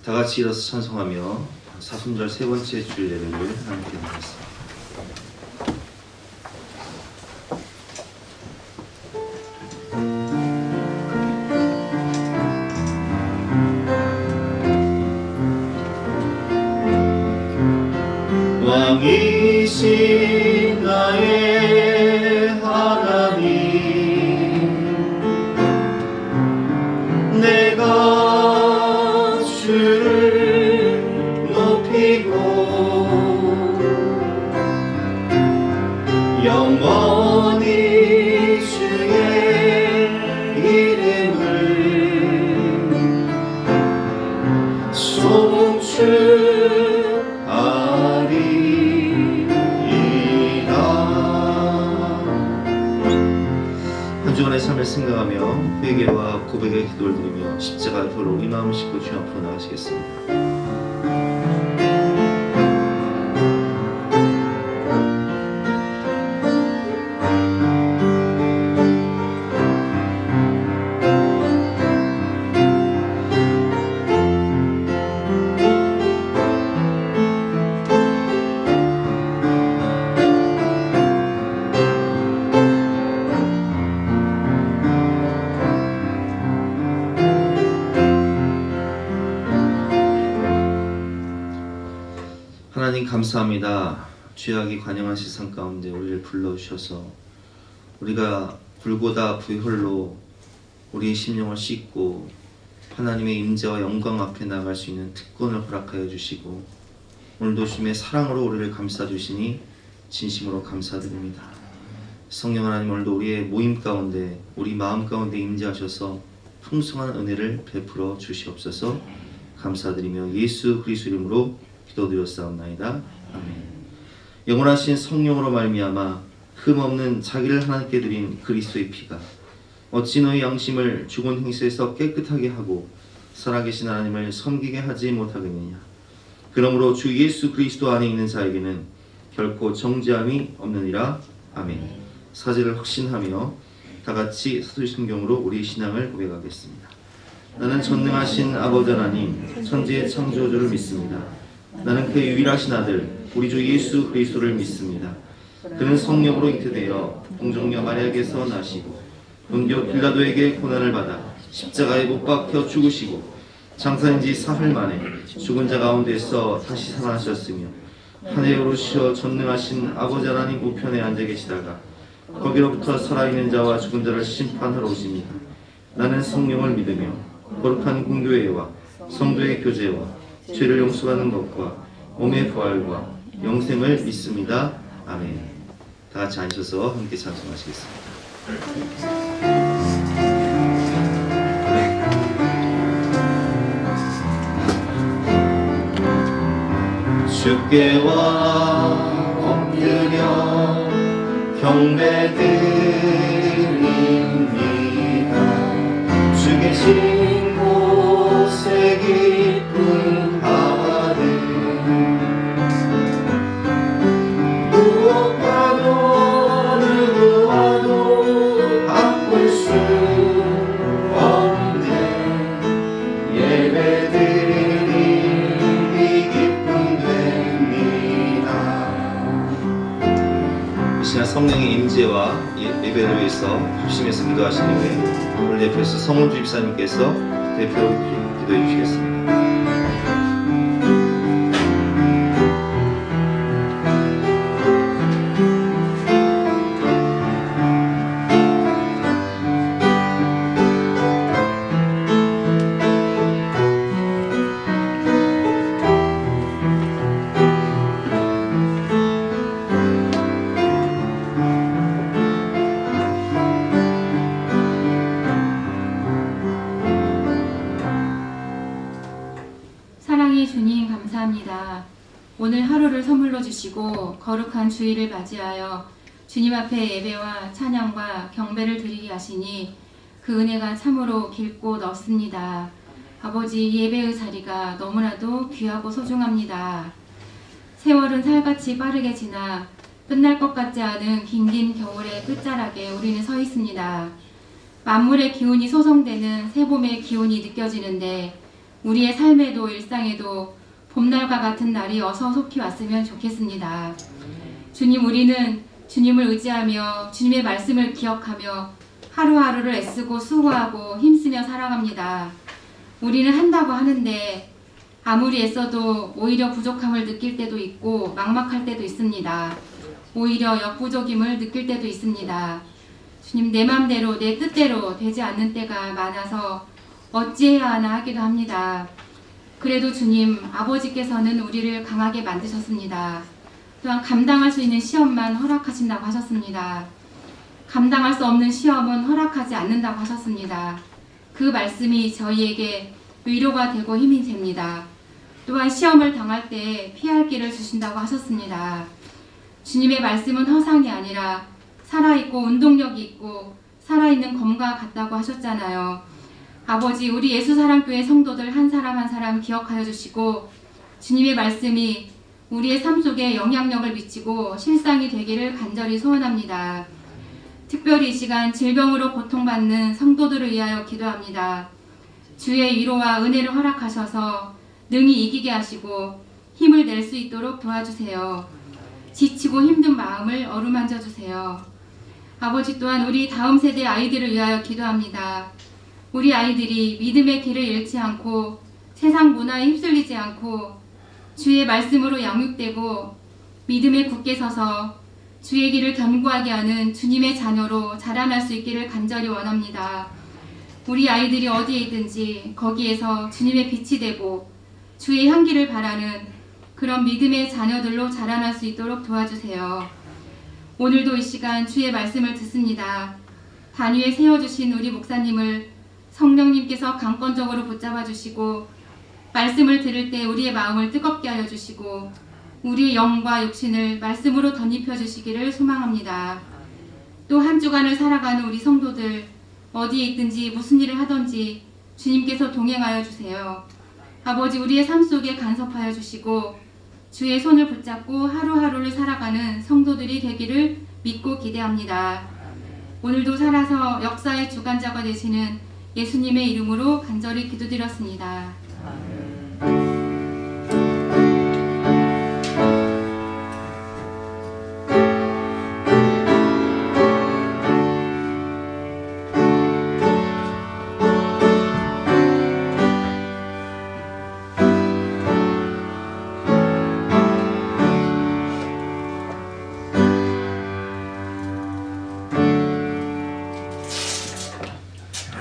다 같이 일어서 찬송하며 사순절 세 번째 주일 예배를 함께 드리겠습니다. 왕이신 나의 하나님, 내가 주를 높이고 영원히 주의 이름을 송축하리이다. 한 주간의 삶을 생각하며 회개와 고백의 기도를 드리며 십자가 앞으로 우리 마음을 싣고 주 앞으로 나가시겠습니다. 하나님 감사합니다. 죄악이 관영한 세상 가운데 우리를 불러주셔서 우리가 불보다 부혈로 우리의 심령을 씻고 하나님의 임재와 영광 앞에 나갈 수 있는 특권을 허락하여 주시고 오늘도 주님의 사랑으로 우리를 감싸주시니 진심으로 감사드립니다. 성령 하나님, 오늘도 우리의 모임 가운데 우리 마음 가운데 임재하셔서 풍성한 은혜를 베풀어 주시옵소서. 감사드리며 예수 그리스도 이름으로 기도드렸사옵나이다. 아멘. 영원하신 성령으로 말미암아 흠없는 자기를 하나님께 드린 그리스도의 피가 어찌 너희 양심을 죽은 행실에서 깨끗하게 하고 살아계신 하나님을 섬기게 하지 못하겠느냐. 그러므로 주 예수 그리스도 안에 있는 자에게는 결코 정죄함이 없느니라. 아멘. 사제를 확신하며 다같이 사도신경으로 우리 신앙을 고백하겠습니다. 나는 전능하신 아버지 하나님 천지의 창조주를 믿습니다. 나는 그의 유일하신 아들 우리 주 예수 그리스도를 믿습니다. 그는 성령으로 잉태되어 동정녀 마리아에게서 나시고 본디오 빌라도에게 고난을 받아 십자가에 못 박혀 죽으시고 장사한 지 사흘 만에 죽은 자 가운데서 다시 살아나셨으며 하늘에 오르시어 전능하신 아버지 하나님 우편에 앉아 계시다가 거기로부터 살아있는 자와 죽은 자를 심판하러 오십니다. 나는 성령을 믿으며 거룩한 공교회와 성도의 교제와 죄를 용서받는 것과 몸의 부활과 영생을 믿습니다. 아멘. 다 같이 앉으셔서 함께 찬송하시겠습니다. 주께 와 엎드려 경배드립니다. 주 계신 곳에 깊은 하늘 무엇과도 누구와도 바꿀 수 없네. 예배드리니 기쁨 됩니다. 이 시간 성령의 임재와 예배를 위해서 합심해서 기도하신 후에 오늘 대표해서 성훈주 집사님께서 대표로 기도해 주시겠습니다. 주님 감사합니다. 오늘 하루를 선물로 주시고 거룩한 주일을 맞이하여 주님 앞에 예배와 찬양과 경배를 드리게 하시니 그 은혜가 참으로 길고 넓습니다. 아버지, 예배의 자리가 너무나도 귀하고 소중합니다. 세월은 살같이 빠르게 지나 끝날 것 같지 않은 긴긴 겨울의 끝자락에 우리는 서 있습니다. 만물의 기운이 소성되는 새봄의 기운이 느껴지는데 우리의 삶에도 일상에도 봄날과 같은 날이 어서 속히 왔으면 좋겠습니다. 주님, 우리는 주님을 의지하며 주님의 말씀을 기억하며 하루하루를 애쓰고 수고하고 힘쓰며 살아갑니다. 우리는 한다고 하는데 아무리 애써도 오히려 부족함을 느낄 때도 있고 막막할 때도 있습니다. 오히려 역부족임을 느낄 때도 있습니다. 주님, 내 맘대로 내 뜻대로 되지 않는 때가 많아서 어찌해야 하나 하기도 합니다. 그래도 주님, 아버지께서는 우리를 강하게 만드셨습니다. 또한 감당할 수 있는 시험만 허락하신다고 하셨습니다. 감당할 수 없는 시험은 허락하지 않는다고 하셨습니다. 그 말씀이 저희에게 위로가 되고 힘이 됩니다. 또한 시험을 당할 때 피할 길을 주신다고 하셨습니다. 주님의 말씀은 허상이 아니라 살아있고 운동력이 있고 살아있는 검과 같다고 하셨잖아요. 아버지, 우리 예수사랑교회 성도들 한 사람 한 사람 기억하여 주시고 주님의 말씀이 우리의 삶 속에 영향력을 미치고 실상이 되기를 간절히 소원합니다. 특별히 이 시간 질병으로 고통받는 성도들을 위하여 기도합니다. 주의 위로와 은혜를 허락하셔서 능히 이기게 하시고 힘을 낼 수 있도록 도와주세요. 지치고 힘든 마음을 어루만져 주세요. 아버지, 또한 우리 다음 세대 아이들을 위하여 기도합니다. 우리 아이들이 믿음의 길을 잃지 않고 세상 문화에 휩쓸리지 않고 주의 말씀으로 양육되고 믿음에 굳게 서서 주의 길을 견고하게 하는 주님의 자녀로 자라날 수 있기를 간절히 원합니다. 우리 아이들이 어디에 있든지 거기에서 주님의 빛이 되고 주의 향기를 바라는 그런 믿음의 자녀들로 자라날 수 있도록 도와주세요. 오늘도 이 시간 주의 말씀을 듣습니다. 단위에 세워주신 우리 목사님을 성령님께서 강권적으로 붙잡아 주시고 말씀을 들을 때 우리의 마음을 뜨겁게 하여 주시고 우리의 영과 육신을 말씀으로 덧입혀 주시기를 소망합니다. 또 한 주간을 살아가는 우리 성도들 어디에 있든지 무슨 일을 하든지 주님께서 동행하여 주세요. 아버지, 우리의 삶 속에 간섭하여 주시고 주의 손을 붙잡고 하루하루를 살아가는 성도들이 되기를 믿고 기대합니다. 오늘도 살아서 역사의 주관자가 되시는 예수님의 이름으로 간절히 기도드렸습니다.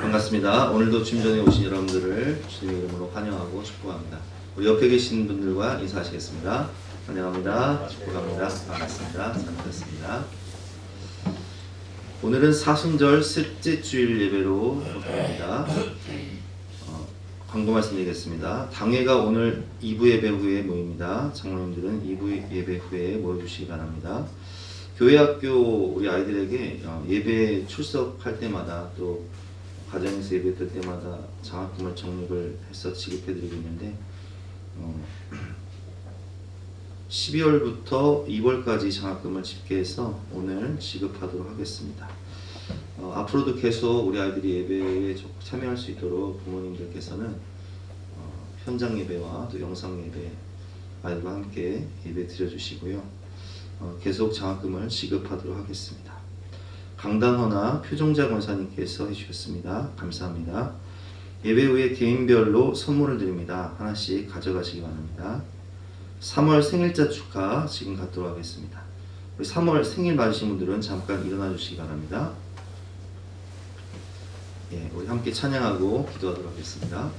반갑습니다. 오늘도 주님 전에 오신 여러분들을 주님의 이름으로 환영하고 축복합니다. 우리 옆에 계신 분들과 인사하시겠습니다. 환영합니다. 축복합니다. 반갑습니다. 잘못했습니다. 오늘은 사순절 셋째 주일 예배로 합니다. 광고 말씀드리겠습니다. 당회가 오늘 2부 예배 후에 모입니다. 장로님들은 2부 예배 후에 모여주시기 바랍니다. 교회 학교 우리 아이들에게 예배 출석할 때마다 또 가정에서 예배드릴 때마다 장학금을 적립을 해서 지급해드리고 있는데 12월부터 2월까지 장학금을 집계해서 오늘 지급하도록 하겠습니다. 앞으로도 계속 우리 아이들이 예배에 적극 참여할 수 있도록 부모님들께서는 현장 예배와 또 영상 예배 아이들과 함께 예배 드려주시고요. 계속 장학금을 지급하도록 하겠습니다. 강단허나 표종자 권사님께서 해주셨습니다. 감사합니다. 예배 후에 개인별로 선물을 드립니다. 하나씩 가져가시기 바랍니다. 3월 생일자 축하 지금 갖도록 하겠습니다. 우리 3월 생일 맞으신 분들은 잠깐 일어나 주시기 바랍니다. 예, 우리 함께 찬양하고 기도하도록 하겠습니다.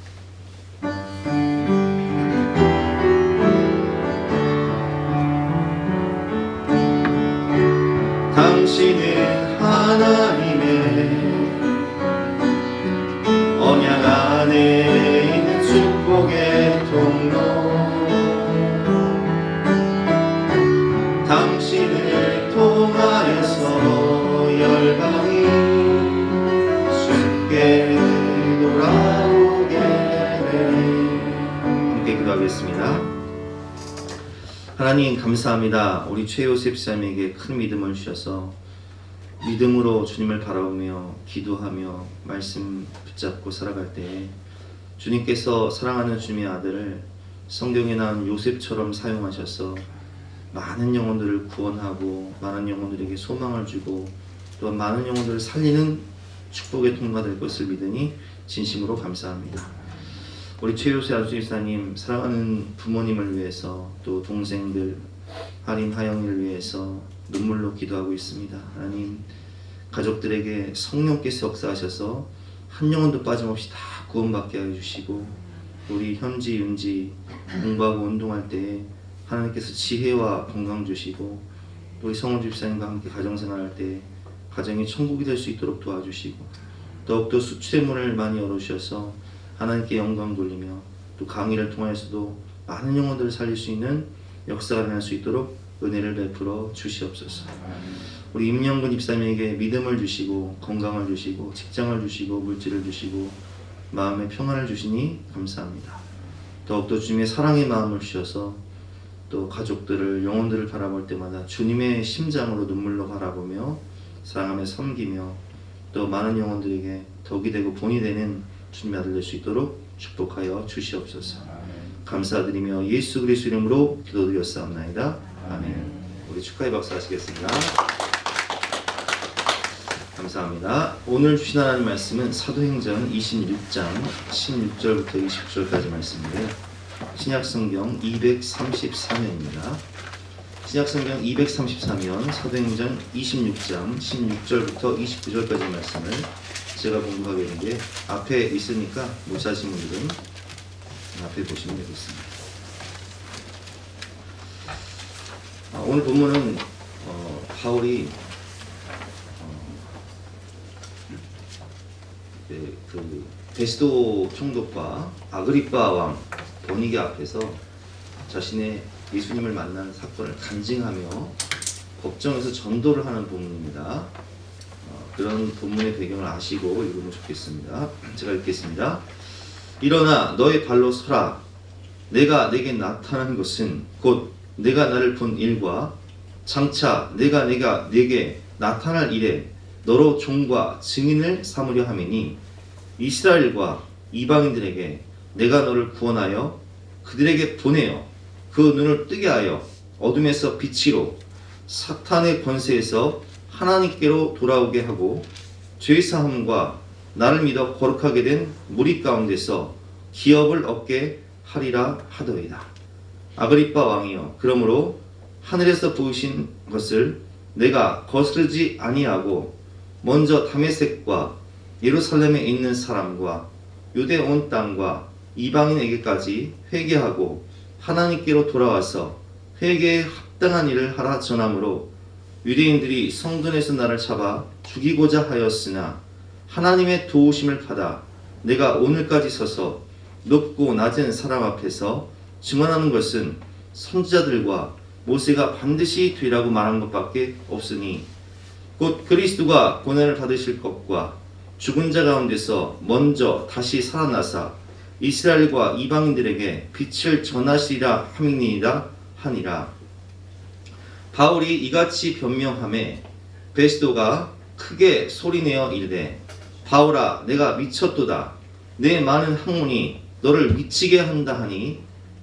당신은 하나님의 언약 안에 있는 축복의 통로, 당신을 통하여서 열방이 주께 돌아오게 돼. 함께 기도하겠습니다. 하나님 감사합니다. 우리 최요셉 사람에게 큰 믿음을 주셔서 믿음으로 주님을 바라보며 기도하며 말씀 붙잡고 살아갈 때 주님께서 사랑하는 주님의 아들을 성경에 나온 요셉처럼 사용하셔서 많은 영혼들을 구원하고 많은 영혼들에게 소망을 주고 또한 많은 영혼들을 살리는 축복의 통로가 될 것을 믿으니 진심으로 감사합니다. 우리 최효세 아주집사님 사랑하는 부모님을 위해서 또 동생들 할인 하영이를 위해서 눈물로 기도하고 있습니다. 하나님 가족들에게 성령께서 역사하셔서 한 영혼도 빠짐없이 다 구원받게 해주시고 우리 현지 윤지 공부하고 운동할 때 하나님께서 지혜와 건강 주시고 우리 성원 집사님과 함께 가정생활할 때 가정이 천국이 될 수 있도록 도와주시고 더욱더 수출의 많이 열어주셔서 하나님께 영광 돌리며 또 강의를 통해서도 많은 영혼들을 살릴 수 있는 역사가 일어날 수 있도록 은혜를 베풀어 주시옵소서. 우리 임영근 집사님에게 믿음을 주시고 건강을 주시고 직장을 주시고 물질을 주시고 마음의 평안을 주시니 감사합니다. 더욱더 주님의 사랑의 마음을 주셔서 또 가족들을 영혼들을 바라볼 때마다 주님의 심장으로 눈물로 바라보며 사랑하며 섬기며 또 많은 영혼들에게 덕이 되고 본이 되는 주님의 아들 될 수 있도록 축복하여 주시옵소서. 감사드리며 예수 그리스도 이름으로 기도드렸사옵나이다. 아멘. 우리 축하의 박수 하시겠습니다. 감사합니다. 오늘 주신 하나님 말씀은 사도행전 26장 16절부터 20절까지 말씀인데요. 신약성경 233면입니다. 신약성경 233면 사도행전 26장 16절부터 29절까지 말씀을 제가 공부하게 된 게 앞에 있으니까 못 사신 분들은 앞에 보시면 되겠습니다. 오늘 본문은 바울이 그 베스도 총독과 아그리빠 왕 버니게 앞에서 자신의 예수님을 만난 사건을 간증하며 법정에서 전도를 하는 본문입니다. 그런 본문의 배경을 아시고 읽으면 좋겠습니다. 제가 읽겠습니다. 일어나 너의 발로 서라. 내가 내게 나타난 것은 곧 내가 나를 본 일과 장차 내가 내게 나타날 일에 너로 종과 증인을 삼으려 함이니 이스라엘과 이방인들에게 내가 너를 구원하여 그들에게 보내어 그 눈을 뜨게 하여 어둠에서 빛으로 사탄의 권세에서 하나님께로 돌아오게 하고 죄사함과 나를 믿어 거룩하게 된 무리 가운데서 기업을 얻게 하리라 하더이다. 아그리빠 왕이여, 그러므로 하늘에서 보이신 것을 내가 거스르지 아니하고 먼저 다메섹과 예루살렘에 있는 사람과 유대 온 땅과 이방인에게까지 회개하고 하나님께로 돌아와서 회개에 합당한 일을 하라 전함으로 유대인들이 성전에서 나를 잡아 죽이고자 하였으나 하나님의 도우심을 받아 내가 오늘까지 서서 높고 낮은 사람 앞에서 증언하는 것은 선지자들과 모세가 반드시 되라고 말한 것밖에 없으니 곧 그리스도가 고난을 받으실 것과 죽은 자 가운데서 먼저 다시 살아나사 이스라엘과 이방인들에게 빛을 전하시리라 함이니이다 하니라. 바울이 이같이 변명하매 베스도가 크게 소리내어 이르되 바울아 내가 미쳤도다. 내 많은 학문이 너를 미치게 한다 하니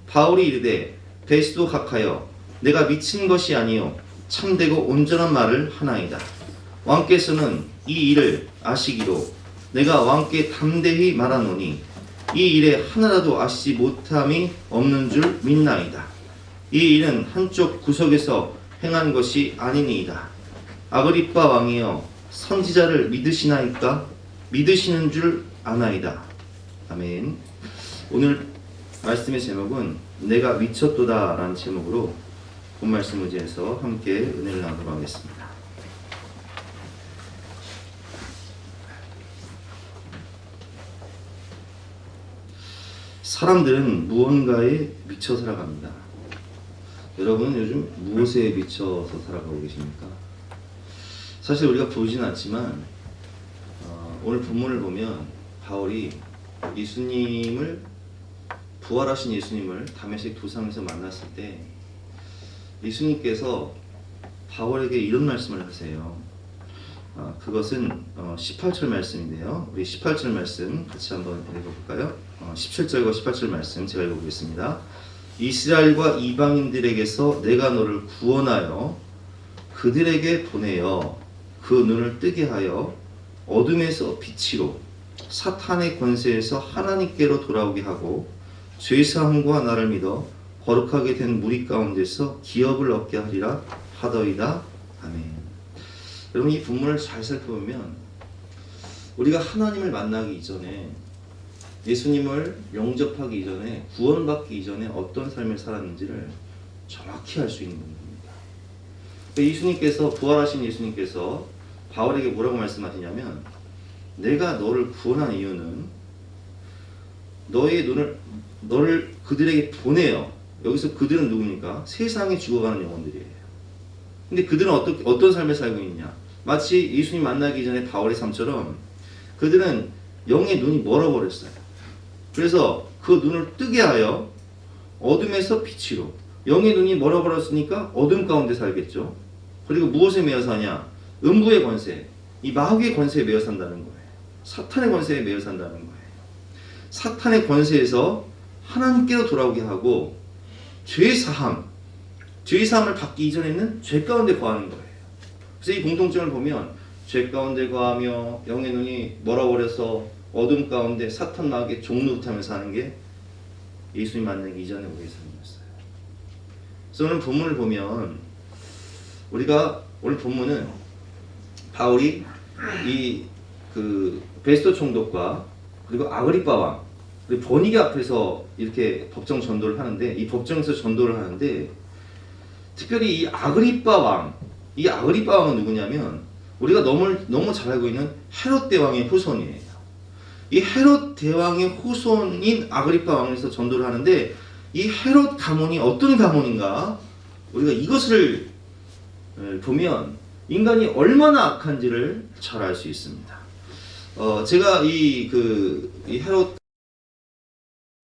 바울이 이르되 베스도 각하여 내가 미친 것이 아니요 참되고 온전한 말을 하나이다. 왕께서는 이 일을 아시기로 내가 왕께 담대히 말하노니 이 일에 하나라도 아시지 못함이 없는 줄 믿나이다. 이 일은 한쪽 구석에서 행한 것이 아니니이다. 아그리빠 왕이여 선지자를 믿으시나이까? 믿으시는 줄 아나이다. 아멘. 오늘 말씀의 제목은 내가 미쳤도다 라는 제목으로 본 말씀 의지해서 함께 은혜를 나누도록 하겠습니다. 사람들은 무언가에 미쳐 살아갑니다. 여러분은 요즘 무엇에 미쳐서 살아가고 계십니까? 사실 우리가 보이진 않지만 오늘 본문을 보면 바울이 부활하신 예수님을 다메섹 도상에서 만났을 때 예수님께서 바울에게 이런 말씀을 하세요. 그것은 18절 말씀인데요. 우리 18절 말씀 같이 한번 읽어볼까요? 17절과 18절 말씀 제가 읽어보겠습니다. 이스라엘과 이방인들에게서 내가 너를 구원하여 그들에게 보내어 그 눈을 뜨게 하여 어둠에서 빛으로 사탄의 권세에서 하나님께로 돌아오게 하고 죄사함과 나를 믿어 거룩하게 된 무리 가운데서 기업을 얻게 하리라 하더이다. 아멘. 여러분, 이 본문을 잘 살펴보면 우리가 하나님을 만나기 이전에, 예수님을 영접하기 이전에, 구원받기 이전에 어떤 삶을 살았는지를 정확히 알 수 있는 겁니다. 예수님께서, 부활하신 예수님께서 바울에게 뭐라고 말씀하시냐면, 내가 너를 구원한 이유는 너를 그들에게 보내요. 여기서 그들은 누굽니까? 세상에 죽어가는 영혼들이에요. 근데 그들은 어떤 삶을 살고 있냐? 마치 예수님 만나기 전에 바울의 삶처럼 그들은 영의 눈이 멀어버렸어요. 그래서 그 눈을 뜨게 하여 어둠에서 빛으로, 영의 눈이 멀어버렸으니까 어둠 가운데 살겠죠. 그리고 무엇에 매여 사냐? 음부의 권세, 이 마귀의 권세에 매여 산다는 거예요. 사탄의 권세에 매여 산다는 거예요. 사탄의 권세에서 하나님께로 돌아오게 하고 죄사함을 받기 이전에는 죄 가운데 거하는 거예요. 그래서 이 공통점을 보면 죄 가운데 거하며 영의 눈이 멀어버려서 어둠 가운데 사탄 마귀의 종노릇하며 사는 게 예수님 만나기 이전에 우리의 삶이었어요. 그래서 오늘 본문을 보면 우리가 오늘 본문은 바울이 그 베스토 총독과 그리고 아그리빠 왕, 그리고 버니게 앞에서 이렇게 법정 전도를 하는데, 이 법정에서 전도를 하는데 특별히 이 아그리빠 왕은 누구냐면 우리가 너무 잘 알고 있는 헤롯 대왕의 후손이에요. 이 헤롯 대왕의 후손인 아그리빠 왕에서 전도를 하는데, 이 헤롯 가문이 어떤 가문인가? 우리가 이것을 보면 인간이 얼마나 악한지를 잘 알 수 있습니다. 제가 이 헤롯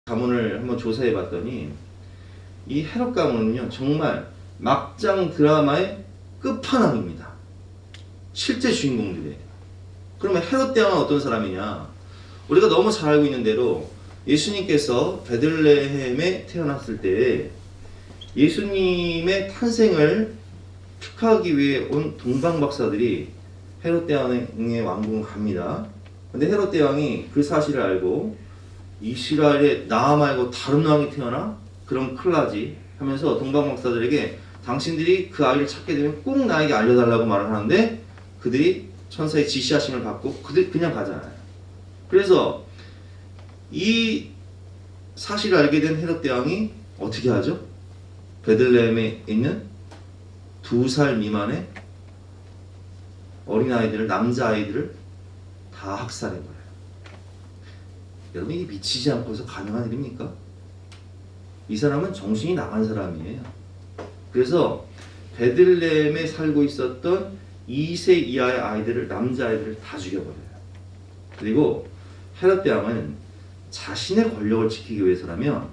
가문을 한번 조사해 봤더니 이 헤롯 가문은요, 정말 막장 드라마의 끝판왕입니다. 실제 주인공들이에요. 그러면 헤롯 대왕은 어떤 사람이냐? 우리가 너무 잘 알고 있는 대로 예수님께서 베들레헴에 태어났을 때 예수님의 탄생을 축하하기 위해 온 동방 박사들이 헤롯 대왕의 왕궁을 갑니다. 근데 헤롯 대왕이 그 사실을 알고 이스라엘에 나 말고 다른 왕이 태어나? 그럼 큰일 나지 하면서 동방 박사들에게 당신들이 그 아이를 찾게 되면 꼭 나에게 알려달라고 말을 하는데, 그들이 천사의 지시하심을 받고 그냥 가잖아요. 그래서 이 사실을 알게 된 헤롯 대왕이 어떻게 하죠? 베들레헴에 있는 2살 미만의 어린아이들을, 남자아이들을 다 학살해버려요. 여러분, 이게 미치지 않고서 가능한 일입니까? 이 사람은 정신이 나간 사람이에요. 그래서 베들레헴에 살고 있었던 2세 이하의 아이들을, 남자아이들을 다 죽여버려요. 그리고 헤롯 대왕은 자신의 권력을 지키기 위해서라면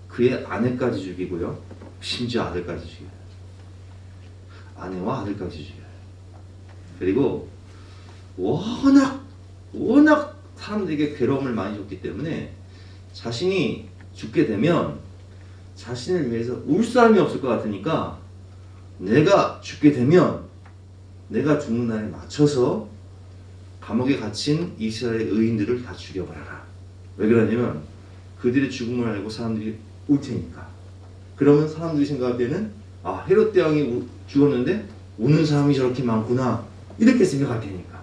그의 아내까지 죽이고요, 심지어 아들까지 죽여요. 아내와 아들까지 죽여요. 그리고 워낙 사람들에게 괴로움을 많이 줬기 때문에 자신이 죽게 되면 자신을 위해서 울 사람이 없을 것 같으니까 내가 죽게 되면 내가 죽는 날에 맞춰서 감옥에 gat힌 이스라엘 의인들을 다 죽여버려라. 왜 그러냐면 그들의 죽음을 알고 사람들이 울 테니까. 그러면 사람들이 생각할 때는 헤롯 대왕이 죽었는데 우는 사람이 저렇게 많구나, 이렇게 생각할 테니까.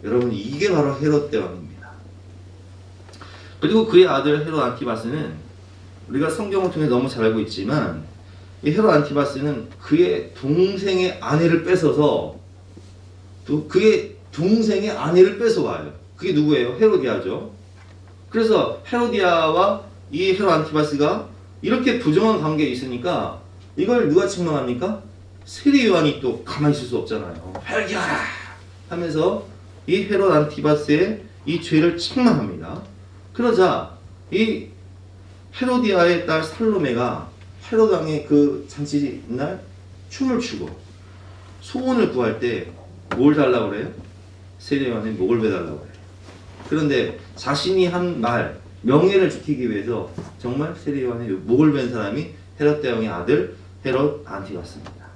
여러분, 이게 바로 헤롯 대왕입니다. 그리고 그의 아들 헤롯 안티바스는 우리가 성경을 통해 너무 잘 알고 있지만, 이 헤롯 안티바스는 그의 동생의 아내를 뺏어서 그의 동생의 아내를 뺏어와요. 그게 누구예요? 헤로디아죠. 그래서 헤로디아와 이 헤롯 안티바스가 이렇게 부정한 관계에 있으니까 이걸 누가 책망합니까? 세례 요한이 또 가만히 있을 수 없잖아요. 회개하라 하면서 이 헤롯 안티바스의 이 죄를 책망합니다. 그러자 이 헤로디아의 딸 살로메가 헤롯 왕의 그 잔치 날 춤을 추고 소원을 구할 때 뭘 달라고 그래요? 세례 요한의 목을 베달라고 그래요. 그런데 자신이 한 말, 명예를 지키기 위해서 정말 세례요한의 목을 벤 사람이 헤롯 대왕의 아들 헤롯 안티바스입니다.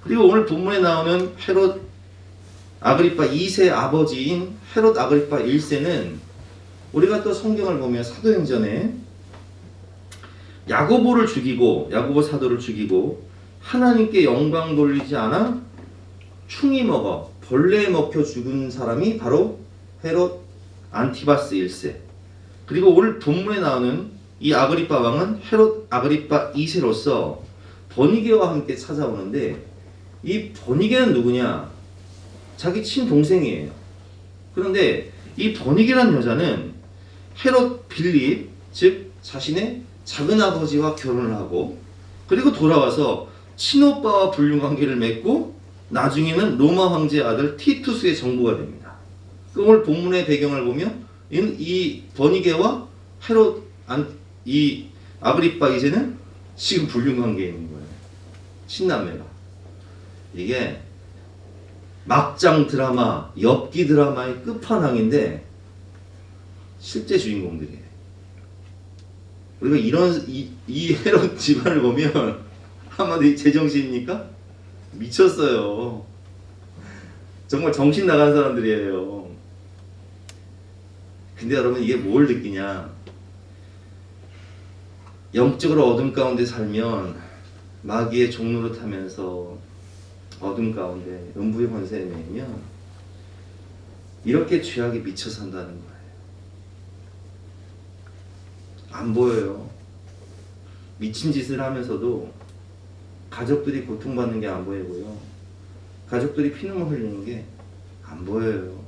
그리고 오늘 본문에 나오는 헤롯 아그리파 2세 아버지인 헤롯 아그리파 1세는 우리가 또 성경을 보면 사도행전에 야고보를 죽이고 야고보 사도를 죽이고 하나님께 영광 돌리지 않아 충이 먹어 벌레에 먹혀 죽은 사람이 바로 헤롯 안티바스 1세. 그리고 오늘 본문에 나오는 이 아그리파 왕은 헤롯 아그리파 2세로서 버니게와 함께 찾아오는데 이 버니게는 누구냐? 자기 친동생이에요. 그런데 이 버니게라는 여자는 헤롯 빌립, 즉 자신의 작은 아버지와 결혼을 하고 그리고 돌아와서 친오빠와 불륜관계를 맺고 나중에는 로마 황제의 아들 티투스의 정부가 됩니다. 오늘 본문의 배경을 보면 이 버니게와 이 아그리파 2세는 지금 불륜관계에 있는 거예요. 친남매가. 이게 막장 드라마, 엽기 드라마의 끝판왕인데 실제 주인공들이에요. 우리가 이 헤롯 집안을 보면 한마디 제정신입니까? 미쳤어요. 정말 정신 나간 사람들이에요. 근데 여러분 이게 뭘 느끼냐? 영적으로 어둠 가운데 살면 마귀의 종로를 타면서 어둠 가운데 음부의 권세에 매이면 이렇게 죄악에 미쳐 산다는 거예요. 안 보여요. 미친 짓을 하면서도 가족들이 고통받는 게 안 보이고요. 가족들이 피눈물 흘리는 게 안 보여요.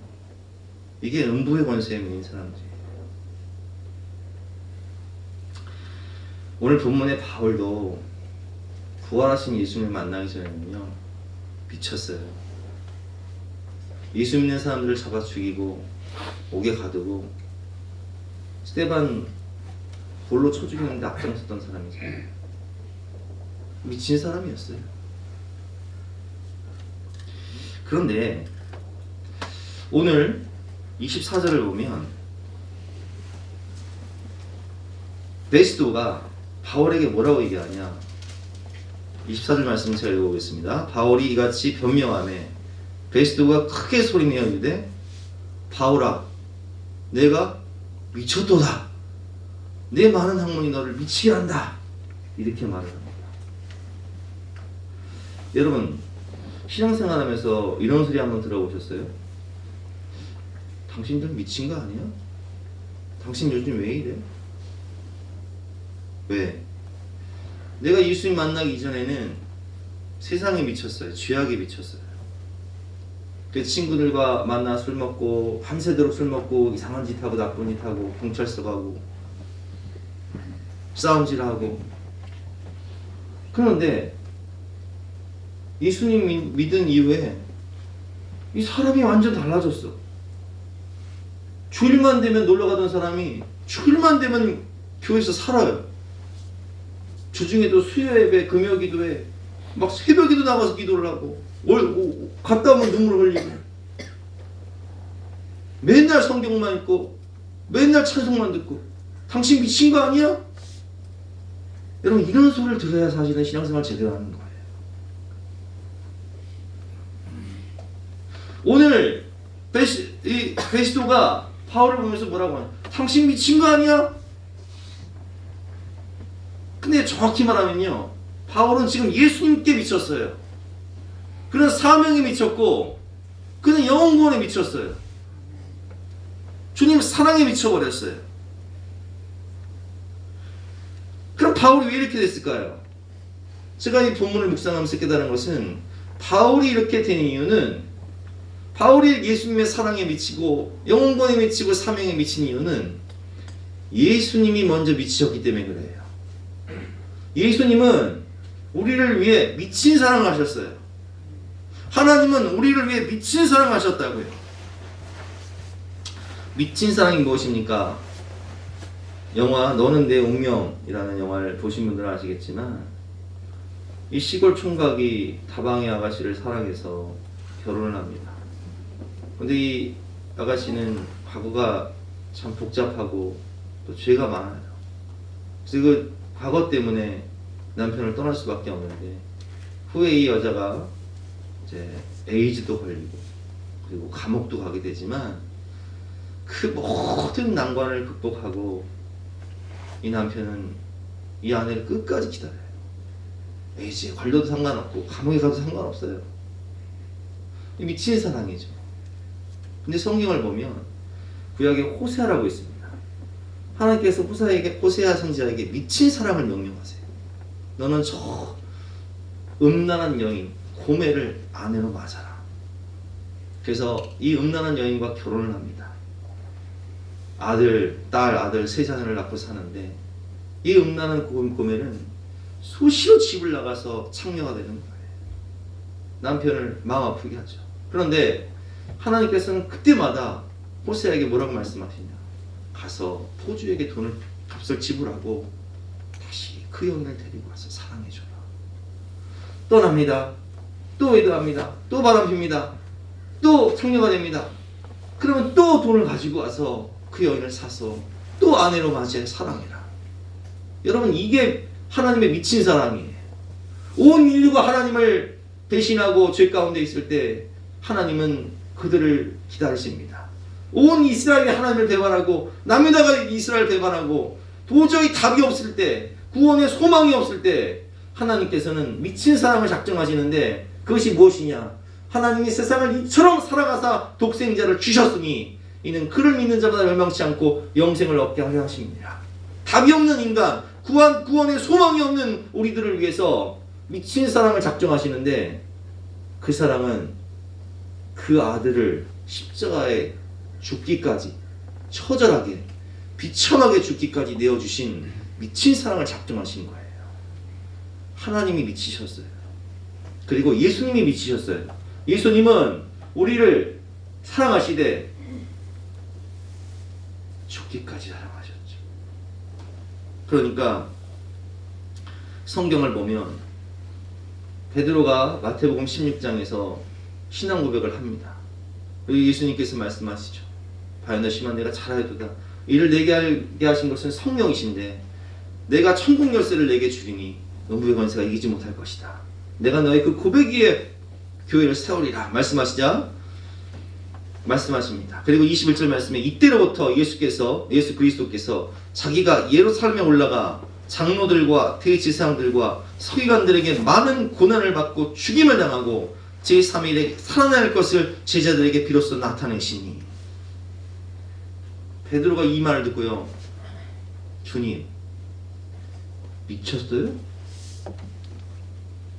이게 음부의 권세에 매인 사람들이에요. 오늘 본문의 바울도 부활하신 예수님을 만나기 전에는요 미쳤어요. 예수 믿는 사람들을 잡아 죽이고 옥에 가두고 스데반 돌로 쳐 죽이는데 앞장섰던 사람이잖아요. 미친 사람이었어요. 그런데 오늘 24절을 보면 베스도가 바울에게 뭐라고 얘기하냐? 24절 말씀 제가 읽어보겠습니다. 바울이 이같이 변명하매 베스도가 크게 소리내어 이르되 바울아 내가 미쳤도다. 내 많은 학문이 너를 미치게 한다. 이렇게 말을 합니다. 여러분 신앙생활하면서 이런 소리 한번 들어보셨어요? 당신들 미친 거 아니야? 당신 요즘 왜 이래? 왜? 내가 예수님 만나기 이전에는 세상에 미쳤어요. 죄악에 미쳤어요. 그 친구들과 만나 술 먹고 밤새도록 술 먹고 이상한 짓 하고 나쁜 짓 하고 경찰서 가고 싸움질하고. 그런데 예수님 믿은 이후에 이 사람이 완전 달라졌어. 주일만 되면 놀러 가던 사람이 주일만 되면 교회에서 살아요. 주중에도 수요 예배, 금요 기도에 막 새벽에도 나가서 기도를 하고 갔다 오면 눈물 흘리고 맨날 성경만 읽고 맨날 찬송만 듣고 당신 미친 거 아니야? 여러분 이런 소리를 들어야 사실은 신앙생활 제대로 하는 거예요. 오늘 베스도가 바울을 보면서 뭐라고 하냐? 당신 미친 거 아니야? 근데 정확히 말하면요 바울은 지금 예수님께 미쳤어요. 그는 사명에 미쳤고 그는 영혼구원에 미쳤어요. 주님 사랑에 미쳐버렸어요. 그럼 바울이 왜 이렇게 됐을까요? 제가 이 본문을 묵상하면서 깨달은 것은 바울이 이렇게 된 이유는 바울이 예수님의 사랑에 미치고 영혼구원에 미치고 사명에 미친 이유는 예수님이 먼저 미치셨기 때문에 그래요. 예수님은 우리를 위해 미친 사랑을 하셨어요. 하나님은 우리를 위해 미친 사랑을 하셨다고요. 미친 사랑이 무엇입니까? 영화 너는 내 운명이라는 영화를 보신 분들은 아시겠지만 이 시골 총각이 다방의 아가씨를 사랑해서 결혼을 합니다. 근데 이 아가씨는 과거가 참 복잡하고 또 죄가 많아요. 그래서 그 과거 때문에 남편을 떠날 수밖에 없는데 후에 이 여자가 이제 에이즈도 걸리고 그리고 감옥도 가게 되지만 그 모든 난관을 극복하고 이 남편은 이 아내를 끝까지 기다려요. 에이즈에 걸려도 상관없고 감옥에 가도 상관없어요. 미친 사랑이죠. 근데 성경을 보면 구약에 호세아라고 있습니다. 하나님께서 호세아 선지자에게 미친 사랑을 명령하세요. 너는 저 음란한 여인 고멜을 아내로 맞아라. 그래서 이 음란한 여인과 결혼을 합니다. 아들, 딸, 아들 세 자녀를 낳고 사는데 이 음란한 고멜은 수시로 집을 나가서 창녀가 되는 거예요. 남편을 마음 아프게 하죠. 그런데 하나님께서는 그때마다 호세아에게 뭐라고 말씀하시냐? 가서 포주에게 값을 지불하고 다시 그 여인을 데리고 와서 사랑해줘라. 떠납니다. 또 외도합니다. 또 바람핍니다. 또 창녀가 됩니다. 그러면 또 돈을 가지고 와서 그 여인을 사서 또 아내로 맞이해 사랑해라. 여러분, 이게 하나님의 미친 사랑이에요. 온 인류가 하나님을 배신하고 죄 가운데 있을 때 하나님은 그들을 기다리십니다. 온 이스라엘이 하나님을 배반하고 남유다가 이스라엘을 배반하고 도저히 답이 없을 때, 구원의 소망이 없을 때 하나님께서는 미친 사랑을 작정하시는데 그것이 무엇이냐? 하나님이 세상을 이처럼 사랑하사 독생자를 주셨으니 이는 그를 믿는 자마다 멸망치 않고 영생을 얻게 하려 하십니다. 답이 없는 인간, 구원의 소망이 없는 우리들을 위해서 미친 사랑을 작정하시는데 그 사랑은 그 아들을 십자가에 죽기까지 처절하게 비참하게 죽기까지 내어주신 미친 사랑을 작정하신 거예요. 하나님이 미치셨어요. 그리고 예수님이 미치셨어요. 예수님은 우리를 사랑하시되 죽기까지 사랑하셨죠. 그러니까 성경을 보면 베드로가 마태복음 16장에서 신앙 고백을 합니다. 여기 예수님께서 말씀하시죠. 바요나 시몬 내가 잘하였도다. 이를 내게 알게 하신 것은 성령이신데 내가 천국 열쇠를 내게 주리니 너무의 권세가 이기지 못할 것이다. 내가 너의 그 고백 위에 교회를 세우리라 말씀하시자 말씀하십니다. 그리고 21절 말씀에 이때로부터 예수 그리스도께서 자기가 예루살렘에 올라가 장로들과 대제사장들과 서기관들에게 많은 고난을 받고 죽임을 당하고 제3일에 살아날 것을 제자들에게 비로소 나타내시니. 베드로가 이 말을 듣고요, 주님 미쳤어요?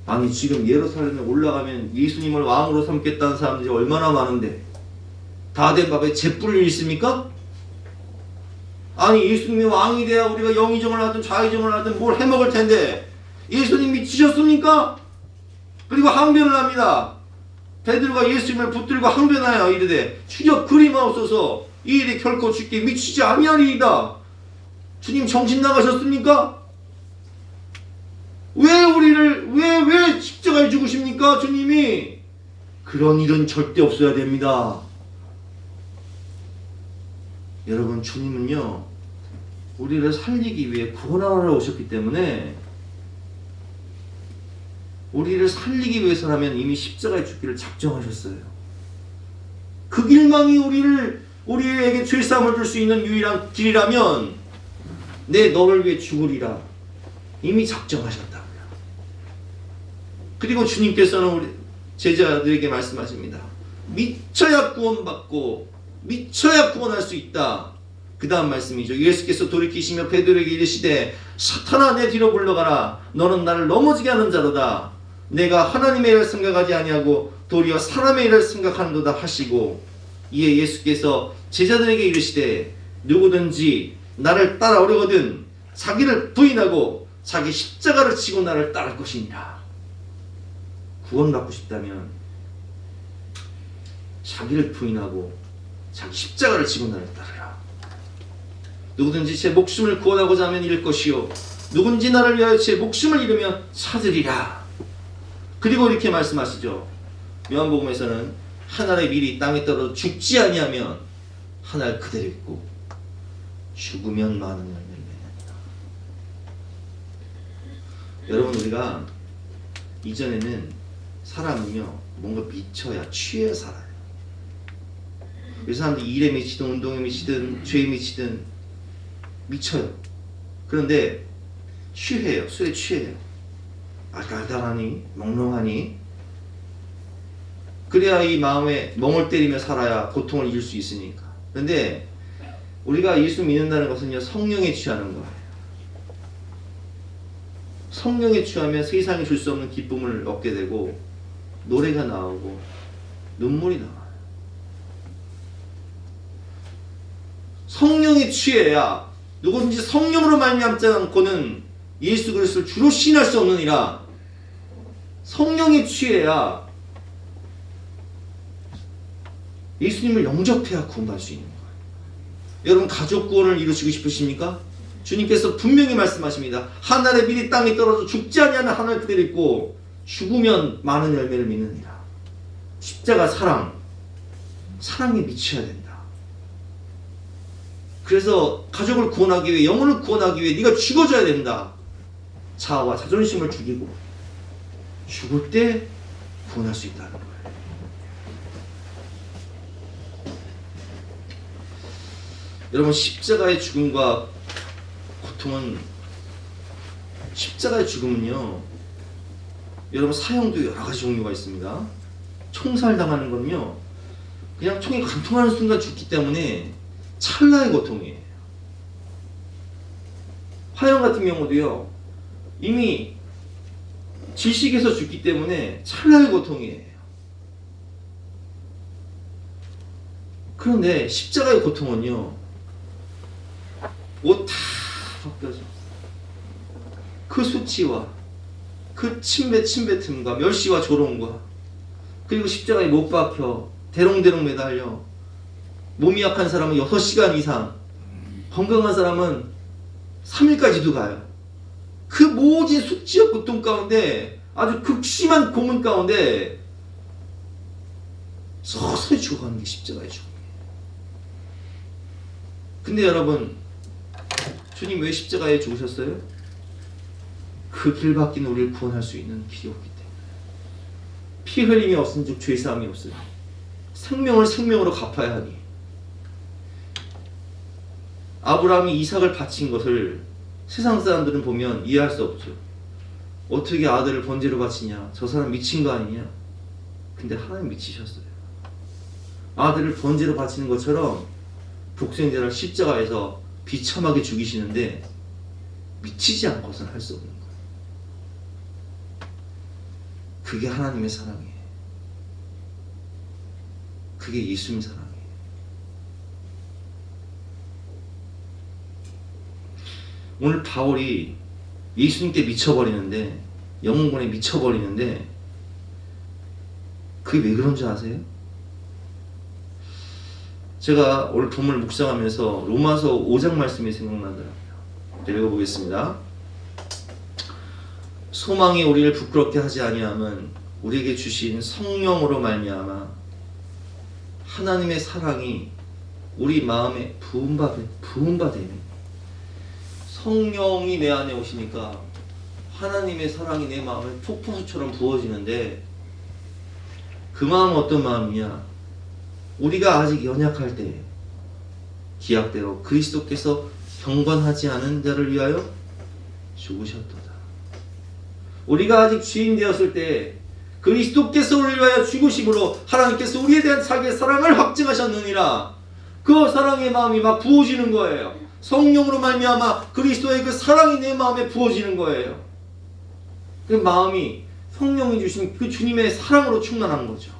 아니 지금 예루살렘에 올라가면 예수님을 왕으로 삼겠다는 사람들이 얼마나 많은데 다 된 밥에 잿불이 있습니까? 아니 예수님이 왕이 돼야 우리가 영의정을 하든 좌의정을 하든 뭘 해먹을 텐데 예수님 미치셨습니까? 그리고 항변을 합니다. 베드로가 예수님을 붙들고 항변하여 이르되 주여 그리마옵소서 이 일이 결코 주께 미치지 아니하리이다. 주님 정신 나가셨습니까? 왜 십자가에 죽으십니까? 주님이 그런 일은 절대 없어야 됩니다. 여러분, 주님은요 우리를 살리기 위해 구원하러 오셨기 때문에 우리를 살리기 위해서라면 이미 십자가에 죽기를 작정하셨어요. 그 길만이 우리에게 죄사함을 줄 수 있는 유일한 길이라면 내 너를 위해 죽으리라 이미 작정하셨다고요. 그리고 주님께서는 우리 제자들에게 말씀하십니다. 미쳐야 구원받고 미쳐야 구원할 수 있다. 그 다음 말씀이죠. 예수께서 돌이키시며 베드로에게 이르시되 사탄아 내 뒤로 물러가라. 너는 나를 넘어지게 하는 자로다. 내가 하나님의 일을 생각하지 아니하고 도리어 사람의 일을 생각하는도다 하시고, 이에 예수께서 제자들에게 이르시되 누구든지 나를 따라오려거든 자기를 부인하고 자기 십자가를 지고 나를 따를 것이니라. 구원받고 싶다면 자기를 부인하고 자기 십자가를 지고 나를 따르라. 누구든지 제 목숨을 구원하고자 하면 잃을 것이요 누군지 나를 위하여 제 목숨을 잃으면 찾으리라. 그리고 이렇게 말씀하시죠. 요한복음에서는 한 알의 밀이 땅에 떨어져 죽지 아니하면 한 알 그대로 있고 죽으면 많은 열매를 맺는다. 여러분, 우리가 이전에는 사람은요 뭔가 미쳐야 취해 살아요. 그 사람들이 일에 미치든 운동에 미치든 죄에 미치든 미쳐요. 그런데 취해요. 술에 취해요. 알딸딸하니 몽롱하니 그래야 이 마음에 멍을 때리며 살아야 고통을 이길 수 있으니까. 그런데 우리가 예수 믿는다는 것은요 성령에 취하는 거예요. 성령에 취하면 세상이 줄 수 없는 기쁨을 얻게 되고 노래가 나오고 눈물이 나와요. 성령에 취해야 누구든지 성령으로 말미암지 않고는 예수 그리스도를 주로 신할 수 없느니라. 성령에 취해야 예수님을 영접해야 구원받을 수 있는 거예요. 여러분, 가족 구원을 이루시고 싶으십니까? 주님께서 분명히 말씀하십니다. 하늘에 미리 땅에 떨어져 죽지 아니하는 하늘 그대로 있고 죽으면 많은 열매를 맺느니라. 십자가 사랑에 미쳐야 된다. 그래서 가족을 구원하기 위해, 영혼을 구원하기 위해 네가 죽어줘야 된다. 자아와 자존심을 죽이고 죽을 때 구원할 수 있다는 거예요. 여러분, 십자가의 죽음과 고통은, 십자가의 죽음은요 여러분 사형도 여러 가지 종류가 있습니다. 총살당하는 건요 그냥 총이 관통하는 순간 죽기 때문에 찰나의 고통이에요. 화형 같은 경우도요 이미 질식에서 죽기 때문에 찰나의 고통이에요. 그런데 십자가의 고통은요 옷 다 벗겨져 그 수치와 그 침뱉 틈과 멸시와 조롱과, 그리고 십자가에 못 박혀 대롱대롱 매달려 몸이 약한 사람은 6시간 이상, 건강한 사람은 3일까지도 가요. 그 모진 수치와 고통 가운데, 아주 극심한 고문 가운데 서서히 죽어가는 게 십자가의 죽음이에요. 근데 여러분, 주님 왜 십자가에 죽으셨어요? 그 길밖에 우리를 구원할 수 있는 길이 없기 때문에. 피 흘림이 없은즉 죄 사함이 없으니 생명을 생명으로 갚아야 하니. 아브라함이 이삭을 바친 것을 세상 사람들은 보면 이해할 수 없죠. 어떻게 아들을 번제로 바치냐, 저 사람 미친 거 아니냐. 근데 하나님 미치셨어요. 아들을 번제로 바치는 것처럼 독생자를 십자가에서 비참하게 죽이시는데 미치지 않고서는 할 수 없는 거예요. 그게 하나님의 사랑이에요. 그게 예수님 사랑이에요. 오늘 바울이 예수님께 미쳐버리는데, 영혼권에 미쳐버리는데, 그게 왜 그런 줄 아세요? 제가 오늘 본문을 묵상하면서 로마서 5장 말씀이 생각나더라고요. 읽어보겠습니다. 소망이 우리를 부끄럽게 하지 아니함은 우리에게 주신 성령으로 말미암아 하나님의 사랑이 우리 마음에 부음받으니, 성령이 내 안에 오시니까 하나님의 사랑이 내 마음에 폭포수처럼 부어지는데, 그 마음은 어떤 마음이냐? 우리가 아직 연약할 때 기약대로 그리스도께서 경건하지 않은 자를 위하여 죽으셨도다. 우리가 아직 주인 되었을 때 그리스도께서 우리를 위하여 죽으심으로 하나님께서 우리에 대한 자기의 사랑을 확증하셨느니라. 그 사랑의 마음이 막 부어지는 거예요. 성령으로 말미암아 그리스도의 그 사랑이 내 마음에 부어지는 거예요. 그 마음이 성령이 주신 그 주님의 사랑으로 충만한 거죠.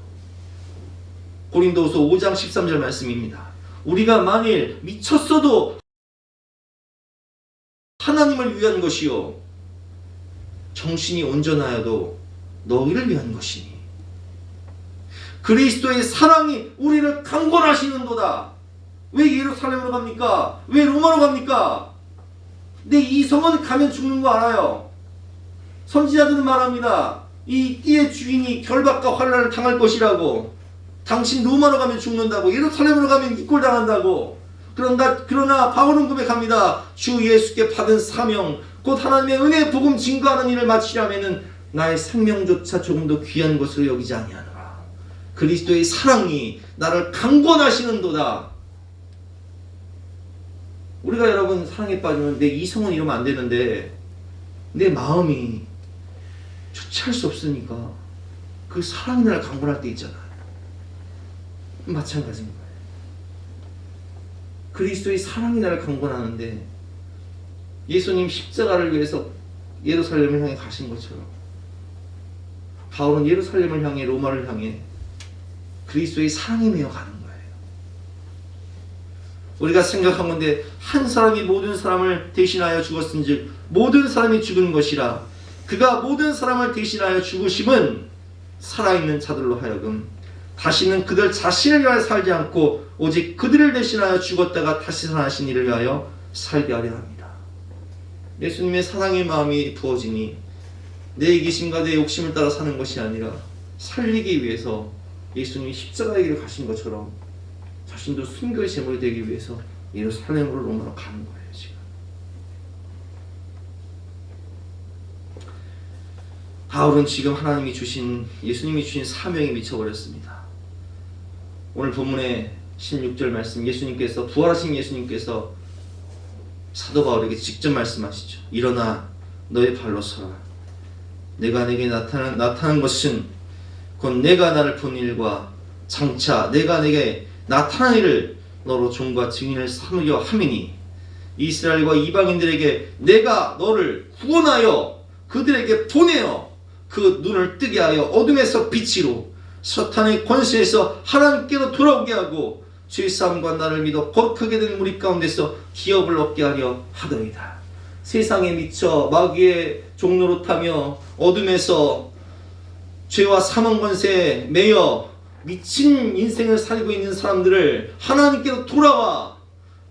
고린도후서 5장 13절 말씀입니다. 우리가 만일 미쳤어도 하나님을 위한 것이요 정신이 온전하여도 너희를 위한 것이니 그리스도의 사랑이 우리를 강권하시는도다. 왜 예루살렘으로 갑니까? 왜 로마로 갑니까? 근데 이 성은 가면 죽는 거 알아요. 선지자들은 말합니다. 이 띠의 주인이 결박과 환난을 당할 것이라고. 당신 로마로 가면 죽는다고, 예루살렘으로 가면 이꼴 당한다고. 그러나 바울은 고백합니다. 주 예수께 받은 사명, 곧 하나님의 은혜 복음 증거하는 일을 마치려면은 나의 생명조차 조금도 귀한 것으로 여기지 아니하노라. 그리스도의 사랑이 나를 강권하시는도다. 우리가 여러분 사랑에 빠지면 내 이성은 이러면 안 되는데 내 마음이 주체할 수 없으니까 그 사랑이 나를 강권할 때 있잖아요. 마찬가지인 거예요. 그리스도의 사랑이 나를 강권하는데 예수님 십자가를 위해서 예루살렘을 향해 가신 것처럼 바울은 예루살렘을 향해 로마를 향해 그리스도의 사랑에 매여 가는 거예요. 우리가 생각한 건데 한 사람이 모든 사람을 대신하여 죽었은즉 모든 사람이 죽은 것이라. 그가 모든 사람을 대신하여 죽으심은 살아있는 자들로 하여금 다시는 그들 자신을 위하여 살지 않고 오직 그들을 대신하여 죽었다가 다시 살아나신 이를 위하여 살게 하려 합니다. 예수님의 사랑의 마음이 부어지니 내 이기심과 내 욕심을 따라 사는 것이 아니라 살리기 위해서 예수님이 십자가의 길을 가신 것처럼 자신도 순교의 제물이 되기 위해서 예루살렘으로 로마로 가는 거예요. 지금 바울은 지금 하나님이 주신 예수님이 주신 사명에 미쳐버렸습니다. 오늘 본문의 16절 말씀, 예수님께서 부활하신 예수님께서 사도 바울에게 직접 말씀하시죠. 일어나 너의 발로 서라. 내가 내게 나타난 것은 곧 내가 나를 본 일과 장차 내가 내게 나타난 일을 너로 종과 증인을 삼으려 함이니 이스라엘과 이방인들에게 내가 너를 구원하여 그들에게 보내어 그 눈을 뜨게 하여 어둠에서 빛으로 사탄의 권세에서 하나님께로 돌아오게 하고 죄사함과 나를 믿어 거룩하게 된 무리 가운데서 기업을 얻게 하려 하더이다. 세상에 미쳐 마귀의 종로로 타며 어둠에서 죄와 사망 권세에 매여 미친 인생을 살고 있는 사람들을 하나님께로 돌아와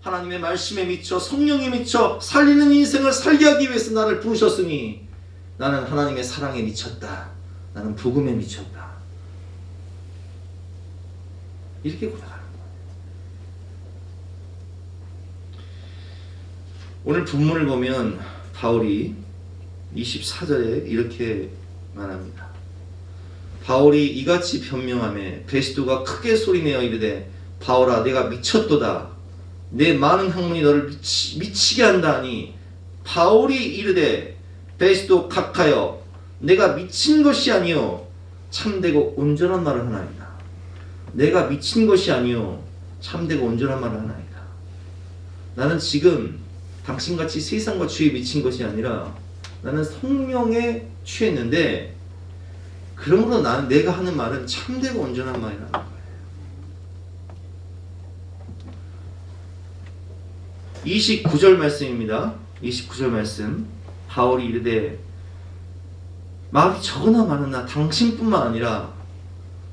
하나님의 말씀에 미쳐 성령에 미쳐 살리는 인생을 살게 하기 위해서 나를 부르셨으니 나는 하나님의 사랑에 미쳤다. 나는 복음에 미쳤다. 이렇게 고백하는 거예요. 오늘 본문을 보면 바울이 24절에 이렇게 말합니다. 바울이 이같이 변명하며 베스도가 크게 소리내어 이르되 바울아 내가 미쳤도다. 내 많은 학문이 너를 미치게 한다 하니 바울이 이르되 베스도 각하여 내가 미친 것이 아니요 참되고 온전한 말을 하나이다. 내가 미친 것이 아니요 참되고 온전한 말을 하나이다. 나는 지금 당신같이 세상과 주에 미친 것이 아니라 나는 성령에 취했는데 그러므로 나는 내가 하는 말은 참되고 온전한 말이라는 거예요. 29절 말씀입니다. 29절 말씀 바울이 이르되 말이 적으나 많으나 당신뿐만 아니라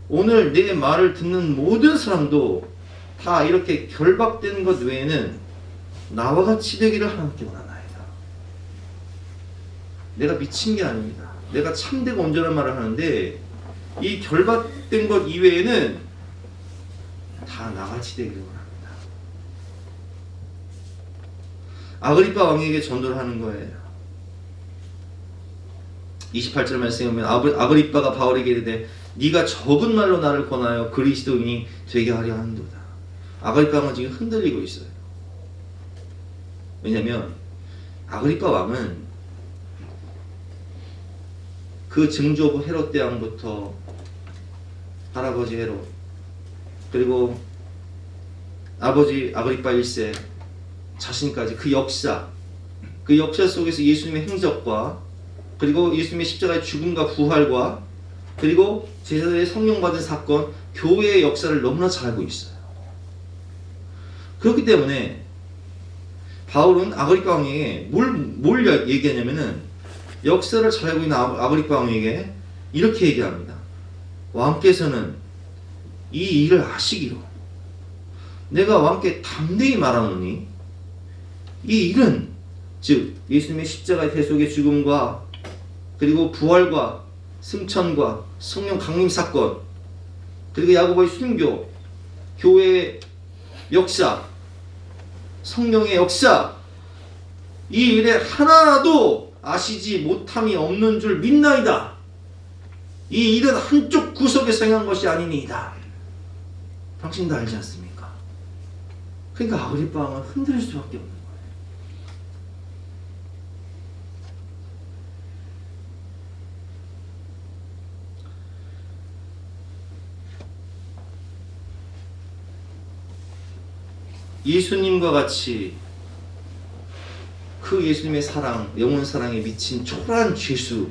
오늘 내 말을 듣는 모든 사람도 다 이렇게 결박된 것 외에는 나와 같이 되기를 하나님께 원하나이다. 내가 미친 게 아닙니다. 내가 참되고 온전한 말을 하는데 이 결박된 것 이외에는 다 나같이 되기를 원합니다. 아그리파 왕에게 전도를 하는 거예요. 28절 말씀에 보면 아그리파가 바울에게 이르되 네가 적은 말로 나를 권하여 그리스도인이 되게 하려 하는도다. 아그리파 왕은 지금 흔들리고 있어요. 왜냐하면 아그리파 왕은 그 증조부 헤롯 대왕부터 할아버지 헤롯 그리고 아버지 아그리파 1세 자신까지 그 역사 속에서 예수님의 행적과 그리고 예수님의 십자가의 죽음과 부활과 그리고 제자들의 성령 받은 사건, 교회의 역사를 너무나 잘 알고 있어요. 그렇기 때문에 바울은 아그리파 왕에게 뭘 얘기하냐면은 역사를 잘 알고 있는 아그리파 왕에게 이렇게 얘기합니다. 왕께서는 이 일을 아시기로 내가 왕께 담대히 말하노니 이 일은 즉 예수님의 십자가의 대속의 죽음과 그리고 부활과 승천과 성령 강림 사건 그리고 야고보의 순교 교회의 역사 성령의 역사, 이 일에 하나도 아시지 못함이 없는 줄 믿나이다. 이 일은 한쪽 구석에서 행한 것이 아니니이다. 당신도 알지 않습니까? 그러니까 아그리파 왕은 흔들릴 수밖에 없는 거예요. 예수님과 같이 그 예수님의 사랑, 영혼 사랑에 미친 초라한 죄수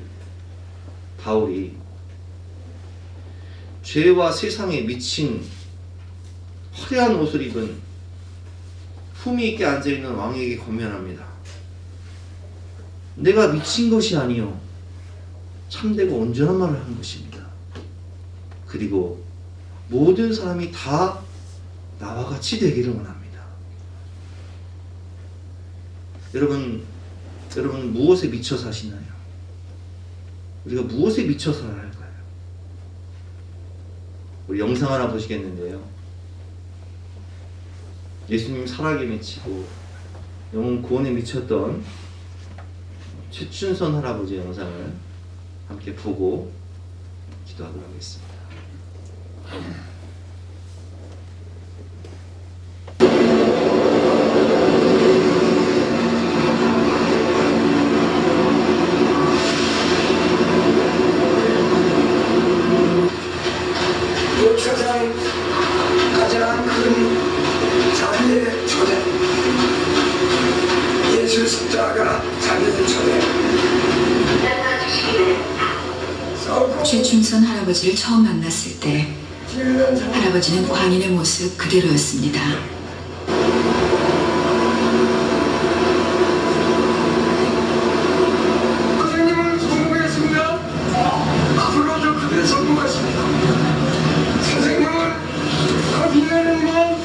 바울이 죄와 세상에 미친 화려한 옷을 입은 품위 있게 앉아있는 왕에게 권면합니다. 내가 미친 것이 아니요 참되고 온전한 말을 한 것입니다. 그리고 모든 사람이 다 나와 같이 되기를 원합니다. 여러분 무엇에 미쳐 사시나요? 우리가 무엇에 미쳐 살아야 할까요? 우리 영상 하나 보시겠는데요. 예수님 살아계 미치고 영혼 구원에 미쳤던 최춘선 할아버지 영상을 함께 보고 기도하도록 하겠습니다. 역사상 가장 큰 자비의 초대, 예수 십자가 자비의 초대. 최춘선 할아버지를 처음 만났을 때 할아버지는 광인의 모습 그대로였습니다. 선생님을 성공했습니다. 앞으로도 그대 성공하십니다. 선생님은 그 빛나는 마음,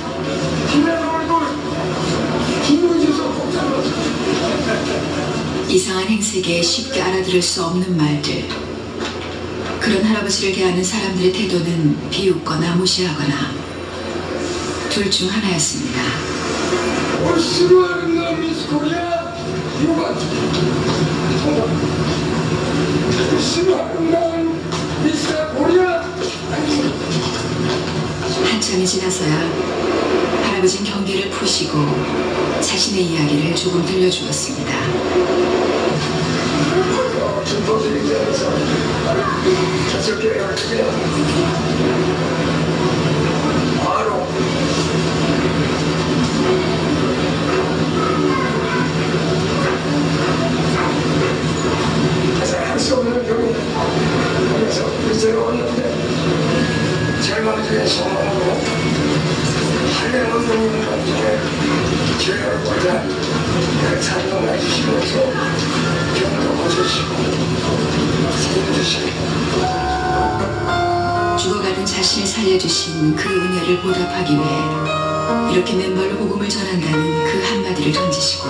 빛나는 얼굴, 힘을 주셔서 복잡하십니다. 이상한 행색에 쉽게 알아들을 수 없는 말들. 그런 할아버지를 대하는 사람들의 태도는 비웃거나 무시하거나 둘 중 하나였습니다. 싫어하는 미스 코리아 유관 싫어하는 미스 코리아. 한참이 지나서야 할아버지는 경계를 푸시고 자신의 이야기를 조금 들려주었습니다. 김포들이 되어서 저렇게 어떻게 바로 할 수 없는 병이 그래서 이제로 왔는데 절망중에 소망하고 할례 없는 건중에 죄를 보자 찬송해 주시면서 병도 고쳐주시고 살려주시고 죽어가던 자신을 살려주신 그 은혜를 보답하기 위해 이렇게 맨발로 복음을 전한다는 그 한마디를 던지시고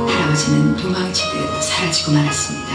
할아버지는 도망치듯 사라지고 말았습니다.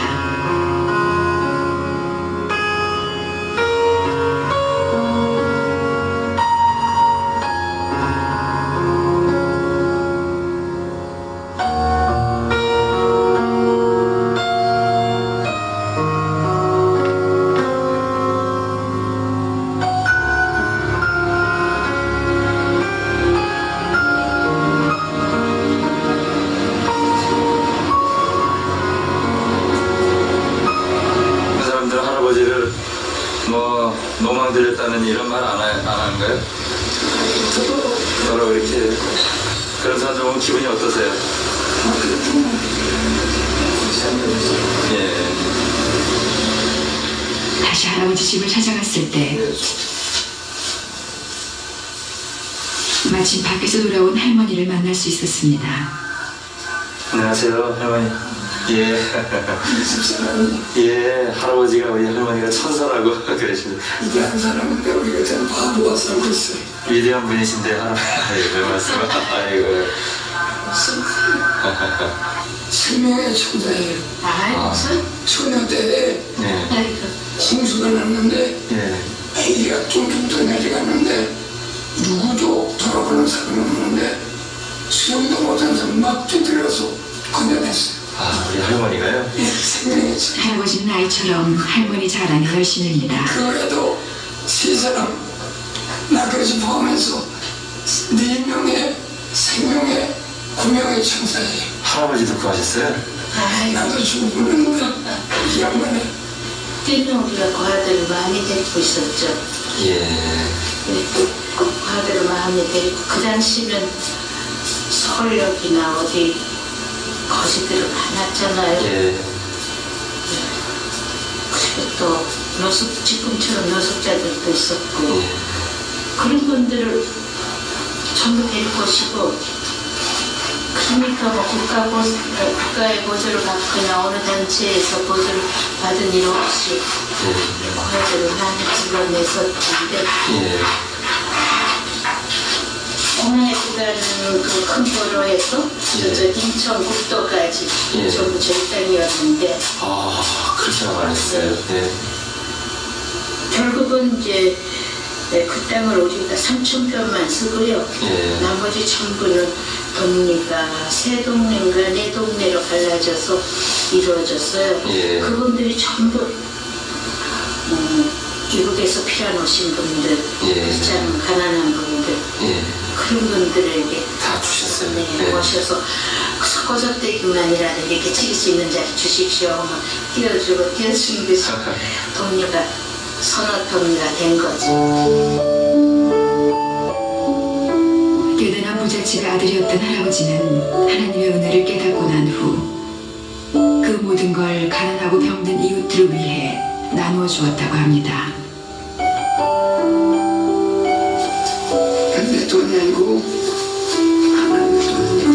노망 들렸다는 이런 말 안 하는 거예요? 서로 이렇게 그런 사람 보면 기분이 어떠세요? 예. 다시 할아버지 집을 찾아갔을 때 마침 밖에서 돌아온 할머니를 만날 수 있었습니다. 안녕하세요, 할머니. 예. 예, 할아버지가 우리 할머니가 천사라고 그러십니다. 이게 한 사람인데 우리 같은 바보가 살고 있어요. 위대한 분이신데 할아버지. 별 말씀. 아이고. 생명의 천사예요. 처녀 때에 예. 홍수가 났는데 예. 애기가 퉁퉁 떠 내려갔는데 누구도 돌아보는 사람이 없는데 수영도 못하면서 막 두드려서 건져냈어요. 아, 우리 할머니가요? 예, 생명의 천. 할아버지는 아이처럼 할머니 자랑에 열심입니다. 그래도 세 사람 나까지 포함해서 4명의 생명의 9명의 천사예요. 할아버지도 구하셨어요? 나도 죽었는데 이 양반에 때는 우리가 과들을 많이 데리고 있었죠. 예. 과들을 많이 데리고 그 당시면 서울역이나 어디 거시들을 많았잖아요. 예. 그리고 또 노숙 지금처럼 노숙자들도 있었고 예. 그런 분들을 전부 데리고 오시고 그러니까 뭐 국가의 보조를 받거나 어느 단체에서 보조를 받은 일 없이 과들을 많이 불러냈었는데 예. 공항에 들어가는 그 큰 도로에서 예. 저 인천 국도까지 예. 전부 저희 땅이었는데 아, 그렇게 나가셨어요? 예. 결국은 이제 그 땅을 우리가 3,000평만 쓰고요. 예. 나머지 전부는 동리가 세 동네인가 네 동네로 갈라져서 이루어졌어요. 예. 그분들이 전부 미국에서 피아노신 분들, 예. 참 가난한 분들 예. 그런 분들에게 다 주셨어요? 네, 예. 모셔서 서거적대기만이라도 이렇게 찍을 수 있는 자리 주십시오. 막 띄워주고 띄워주는 것이 동료가 선호 동료가 된 거죠. 대단한 부잣집 아들이었던 할아버지는 하나님의 은혜를 깨닫고 난 후 그 모든 걸 가난하고 병든 이웃들을 위해 나누어 주었다고 합니다. 내 돈이 아니고 하나님의 돈이니까.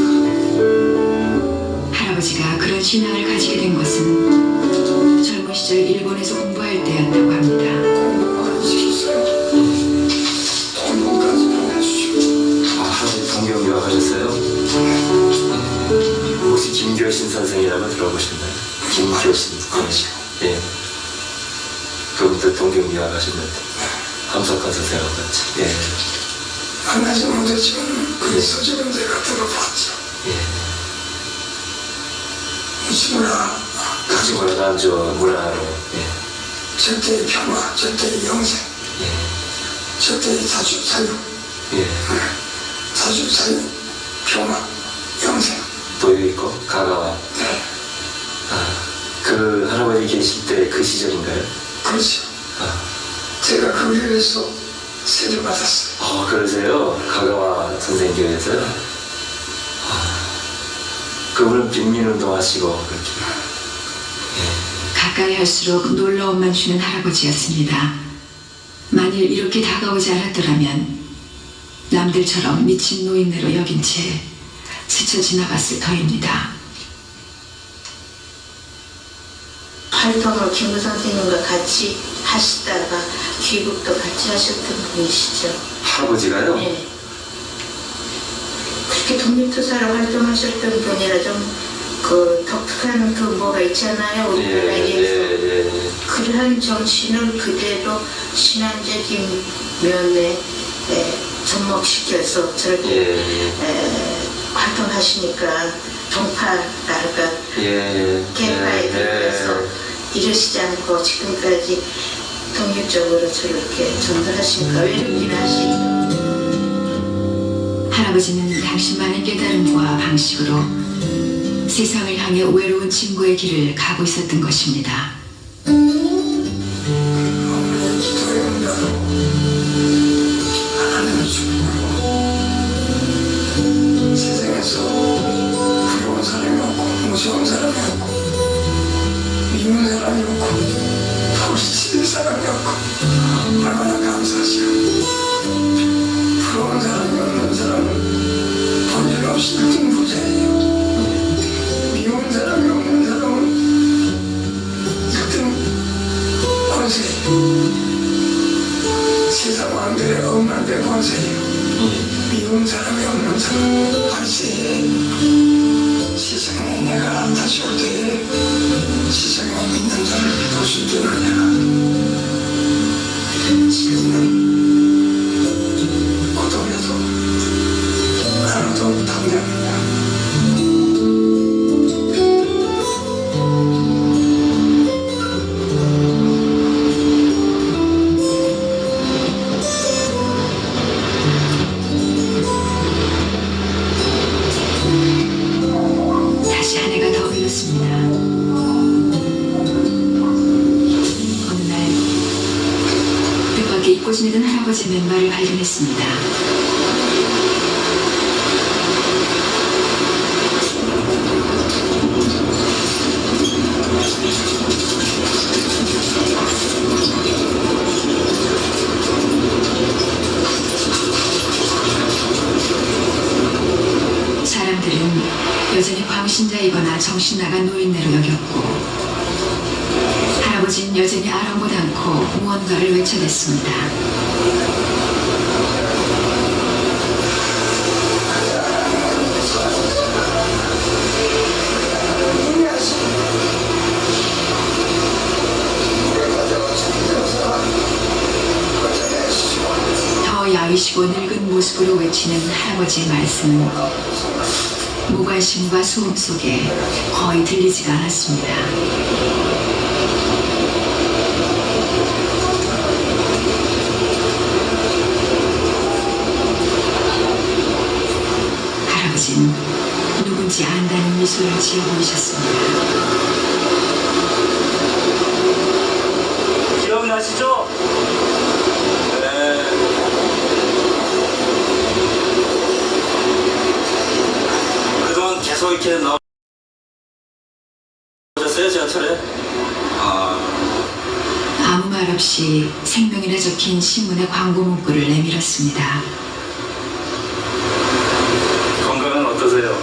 할아버지가 그런 신앙을 가지게 된 것은 젊은 시절 일본에서 공부할 때였다고 합니다. 공부만 시켰어요. 돈까지는 해주시고. 아, 할아버지 동경 유학하셨어요? 예. 혹시 김교신 선생이라고 들어보셨나요? 김교신. 예. 예. 그분도 동경 유학하셨는데 함석헌 선생하고 같이. 예. 만나지 못했지만 그 소식은 제가 들어봤죠. 예. 이시무라 같이 몰아가죠 문화로. 예. 절대의 평화, 절대의 영생, 예. 절대의 사주, 사유, 예. 사주, 사유, 평화, 영생. 도요 있고 가가와. 네, 아, 그 할아버지 계실 때 그 시절인가요? 그렇죠. 아, 제가 그 교회에서 세례 받았어요. 그러세요? 가가와 선생님 교회에서요? 아, 그분은 빈민운동 하시고 그렇게. 가까이 할수록 놀라움만 주는 할아버지였습니다. 만일 이렇게 다가오지 않았더라면 남들처럼 미친 노인네로 여긴 채 스쳐 지나갔을 터입니다. 활동을 김구 선생님과 같이 하시다가 귀국도 같이 하셨던 분이시죠. 할아버지가요? 네. 그렇게 독립투사로 활동하셨던 분이라 좀 그 독특한 그 뭐가 있잖아요. 우리 예, 나라에서. 예. 그러한 정신을 그대로 신앙적인 면에 접목시켜서 저렇게 예. 활동하시니까 동파랄까 예. 개파에 들어가서 이러시지 않고 지금까지 독립적으로 저렇게 전달하시니까 외롭긴 하시죠. 할아버지는 당신만의 깨달음과 방식으로 세상을 향해 외로운 친구의 길을 가고 있었던 것입니다. 어머니의 기도의 응답으로 하나님을 축복하고 세상에서 부러운 사람이 없고 무서운 사람이 없고 미운 사람이 없고 불시칠 사람이 없고 얼마나 감사하시오. 부러운 사람이 없는 사람은 본질없이 1등 부자예요. 미운 사람이 없는 사람은 1등 권세예요. 세상 왕들의 억만대 권세예요. 미운 사람이 없는 사람은 발세에 세상에 내가 다시 올 때에 세상에 믿는 자를 도시 되느냐 지금은 어둠에도 하나도 당장 돌진이던 할아버지 맨발을 발견했습니다. 사람들은 여전히 광신자이거나 정신 나간 노인네로 여겼고 할아버지는 여전히 아랑곳 않고 무언가를 외쳐댔습니다. 더 야위시고 늙은 모습으로 외치는 할아버지의 말씀은 무관심과 소음 속에 거의 들리지가 않았습니다. 할아버지는 누군지 안다는 미소를 지어 보이셨습니다. 기억나시죠? 네. 그동안 계속 이렇게 나오셨어요, 지하철에? 아무 말 없이 생명이나 적힌 신문의 광고 문구를 내밀었습니다. 건강은 어떠세요?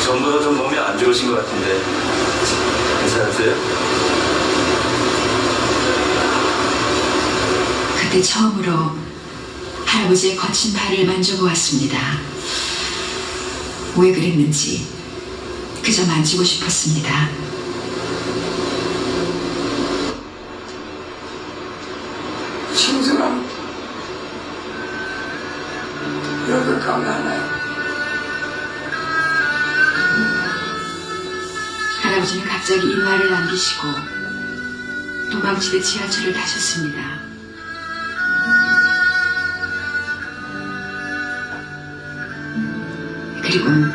전보다 좀 몸이 안 좋으신 것 같은데 괜찮으세요? 그때 처음으로 할아버지의 거친 발을 만져보았습니다. 왜 그랬는지 그저 만지고 싶었습니다. 친절한 여기 가면은 할아버지는 갑자기 일말을 남기시고 도망치듯 지하철을 타셨습니다. 그리고는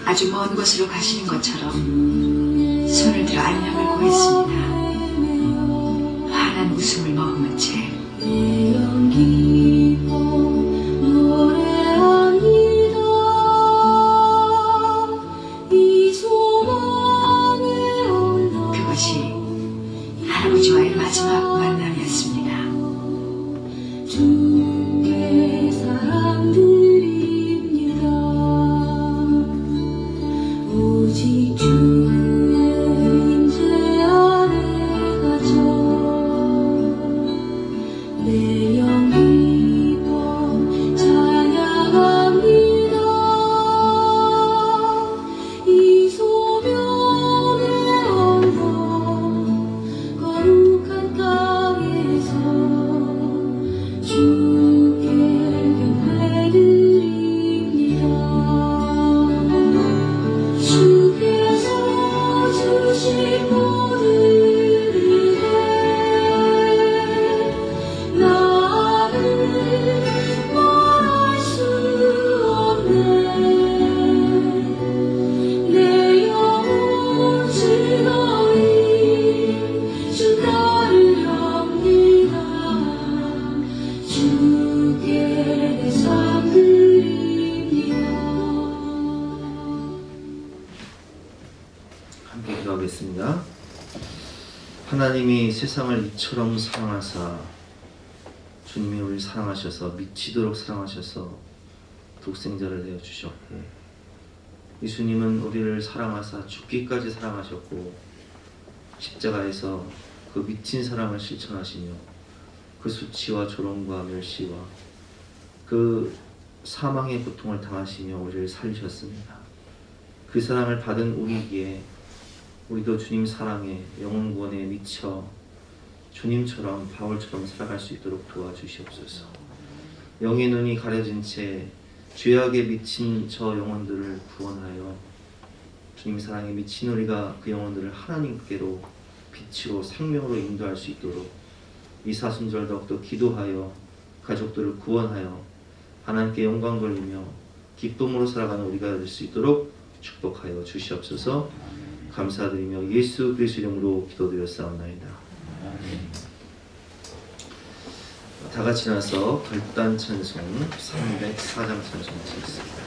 아주 먼 곳으로 가시는 것처럼 손을 들어 안녕을 고했습니다. 환한 웃음을 머금은 채 그것이 할아버지와의 마지막 만남이었습니다. 주의 사랑드립니다. 오직 주의 임재 안에 갇혀 내 영 기뻐 찬양합니다. 이 소명의 언덕 거룩한 땅에서 주께 경배드립니다. 주께서 주신 모든 은혜 나는 말할 수 없네. 내 영혼 즐거이 주 따르렵니다. 주께 내 삶 드립니다. 함께 기도하겠습니다. 하나님이 세상을 이처럼 사랑하사 주님이 우리를 사랑하셔서 미치도록 사랑하셔서 독생자를 내어주셨고 예수님은 우리를 사랑하사 죽기까지 사랑하셨고 십자가에서 그 미친 사랑을 실천하시며 그 수치와 조롱과 멸시와 그 사망의 고통을 당하시며 우리를 살리셨습니다. 그 사랑을 받은 우리에게 우리도 주님 사랑에 영혼 구원에 미쳐 주님처럼 바울처럼 살아갈 수 있도록 도와주시옵소서. 영의 눈이 가려진 채 죄악에 미친 저 영혼들을 구원하여 주님 사랑에 미친 우리가 그 영혼들을 하나님께로 빛으로 생명으로 인도할 수 있도록 이 사순절 더욱더 기도하여 가족들을 구원하여 하나님께 영광 돌리며 기쁨으로 살아가는 우리가 될 수 있도록 축복하여 주시옵소서. 감사드리며 예수 그리스도 이름으로 기도드렸사옵나이다. 다 같이 나서 결단 찬송 304장 찬송 드리겠습니다.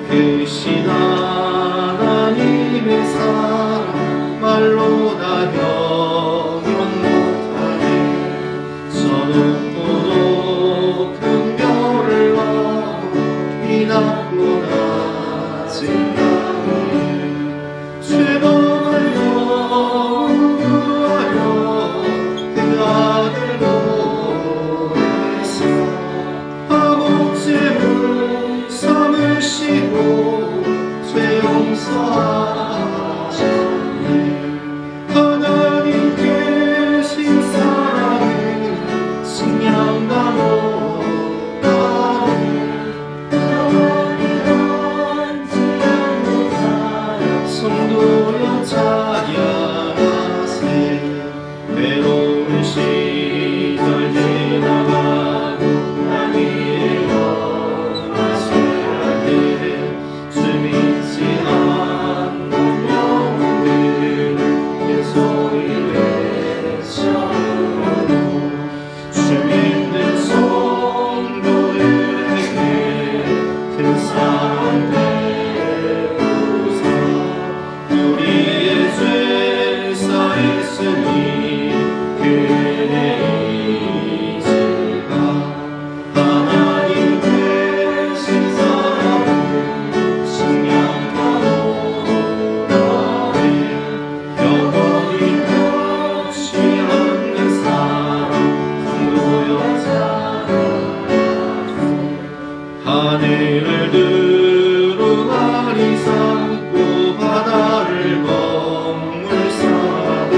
크신 하나님의 사랑 말로 다 형용 못하네. 저 높고 높은 별을 넘이 낮고 낮은 땅에 죄범을 구하여 그 아들 보내사 화목제물 삼으시고 죄 용서하셨네. 하나님 계신 사랑은 식량과 못하네. 영원히 변치 않는 사랑 성도여 찬양하세. 외로운 시절 지나가고 나 위에 영화쇠할 때 주 믿지 않는 영혼들 큰 소리 외쳐도 주 믿는 성도들에게 큰 사랑 베푸사. 우리의 죄 사했으니 그의 이제가 하나님 되신 사랑은 식량과 못하네. 영원히 변치 않는 사랑 성도여 찬양하세. 하늘을 두루마리 삼고 바다를 먹물 삼아도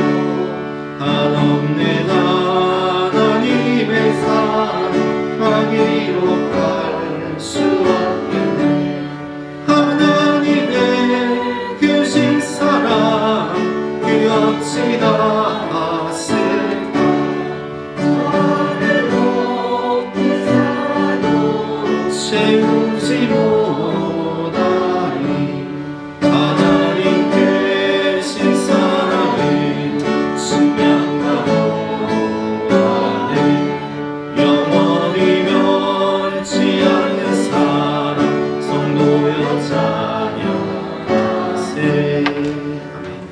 한없는 하나님의 사랑 하기로 할 수 없겠네. 하나님의 크신 사랑 그 어찌 다 아실까. 하늘 높이 살아도 채우지 못하리. 하나님 계신 사랑은 식량과 못하네. 영원히 변치 않는 사랑 성도여 찬양하세. 아멘.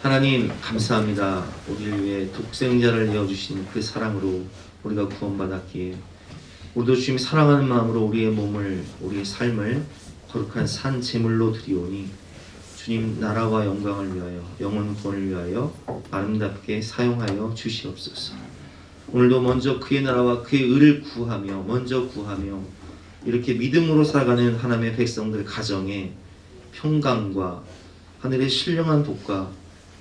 하나님 감사합니다. 우리를 위해 독생자를 내어주신 그 사랑으로 우리가 구원받았기에 우리도 주님 사랑하는 마음으로 우리의 몸을, 우리의 삶을 거룩한 산 제물로 드리오니 주님 나라와 영광을 위하여, 영원 구원을 위하여 아름답게 사용하여 주시옵소서. 오늘도 먼저 그의 나라와 그의 의를 구하며 이렇게 믿음으로 살아가는 하나님의 백성들 가정에 평강과 하늘의 신령한 복과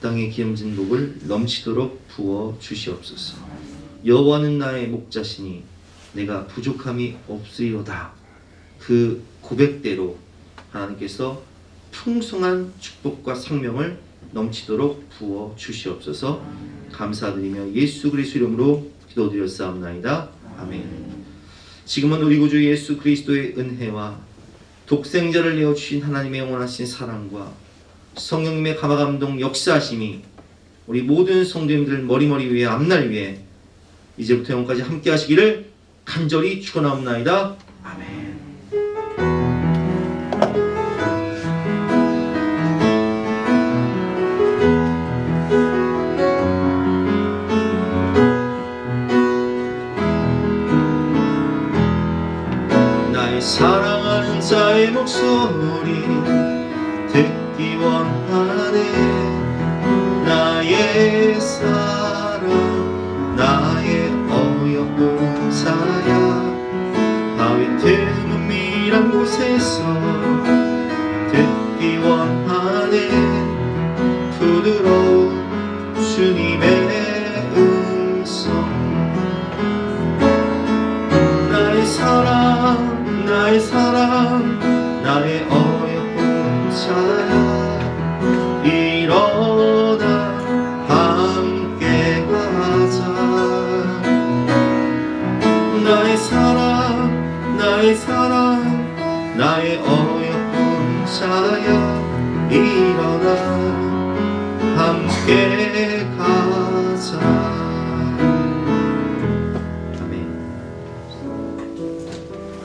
땅의 기름진 복을 넘치도록 부어 주시옵소서. 여호와는 나의 목자시니 내가 부족함이 없으리로다. 그 고백대로 하나님께서 풍성한 축복과 생명을 넘치도록 부어 주시옵소서. 감사드리며 예수 그리스도 이름으로 기도드렸사옵나이다. 아멘. 지금은 우리 구주 예수 그리스도의 은혜와 독생자를 내어주신 하나님의 영원하신 사랑과 성령님의 감화감동 역사하심이 우리 모든 성도님들 머리머리 위에 앞날 위에 이제부터 영원까지 함께 하시기를 간절히 축원하옵나이다. 아멘. 나의 사랑하는 자의 목소리 듣기 원하네. 나의 사랑 나의 어여쁜 사야. 바위 틈은 미란 곳에서 듣기 원하네. 부드러운 주님의 음성. 나의 사랑 나의 너여 혼자야 일어나 함께 가자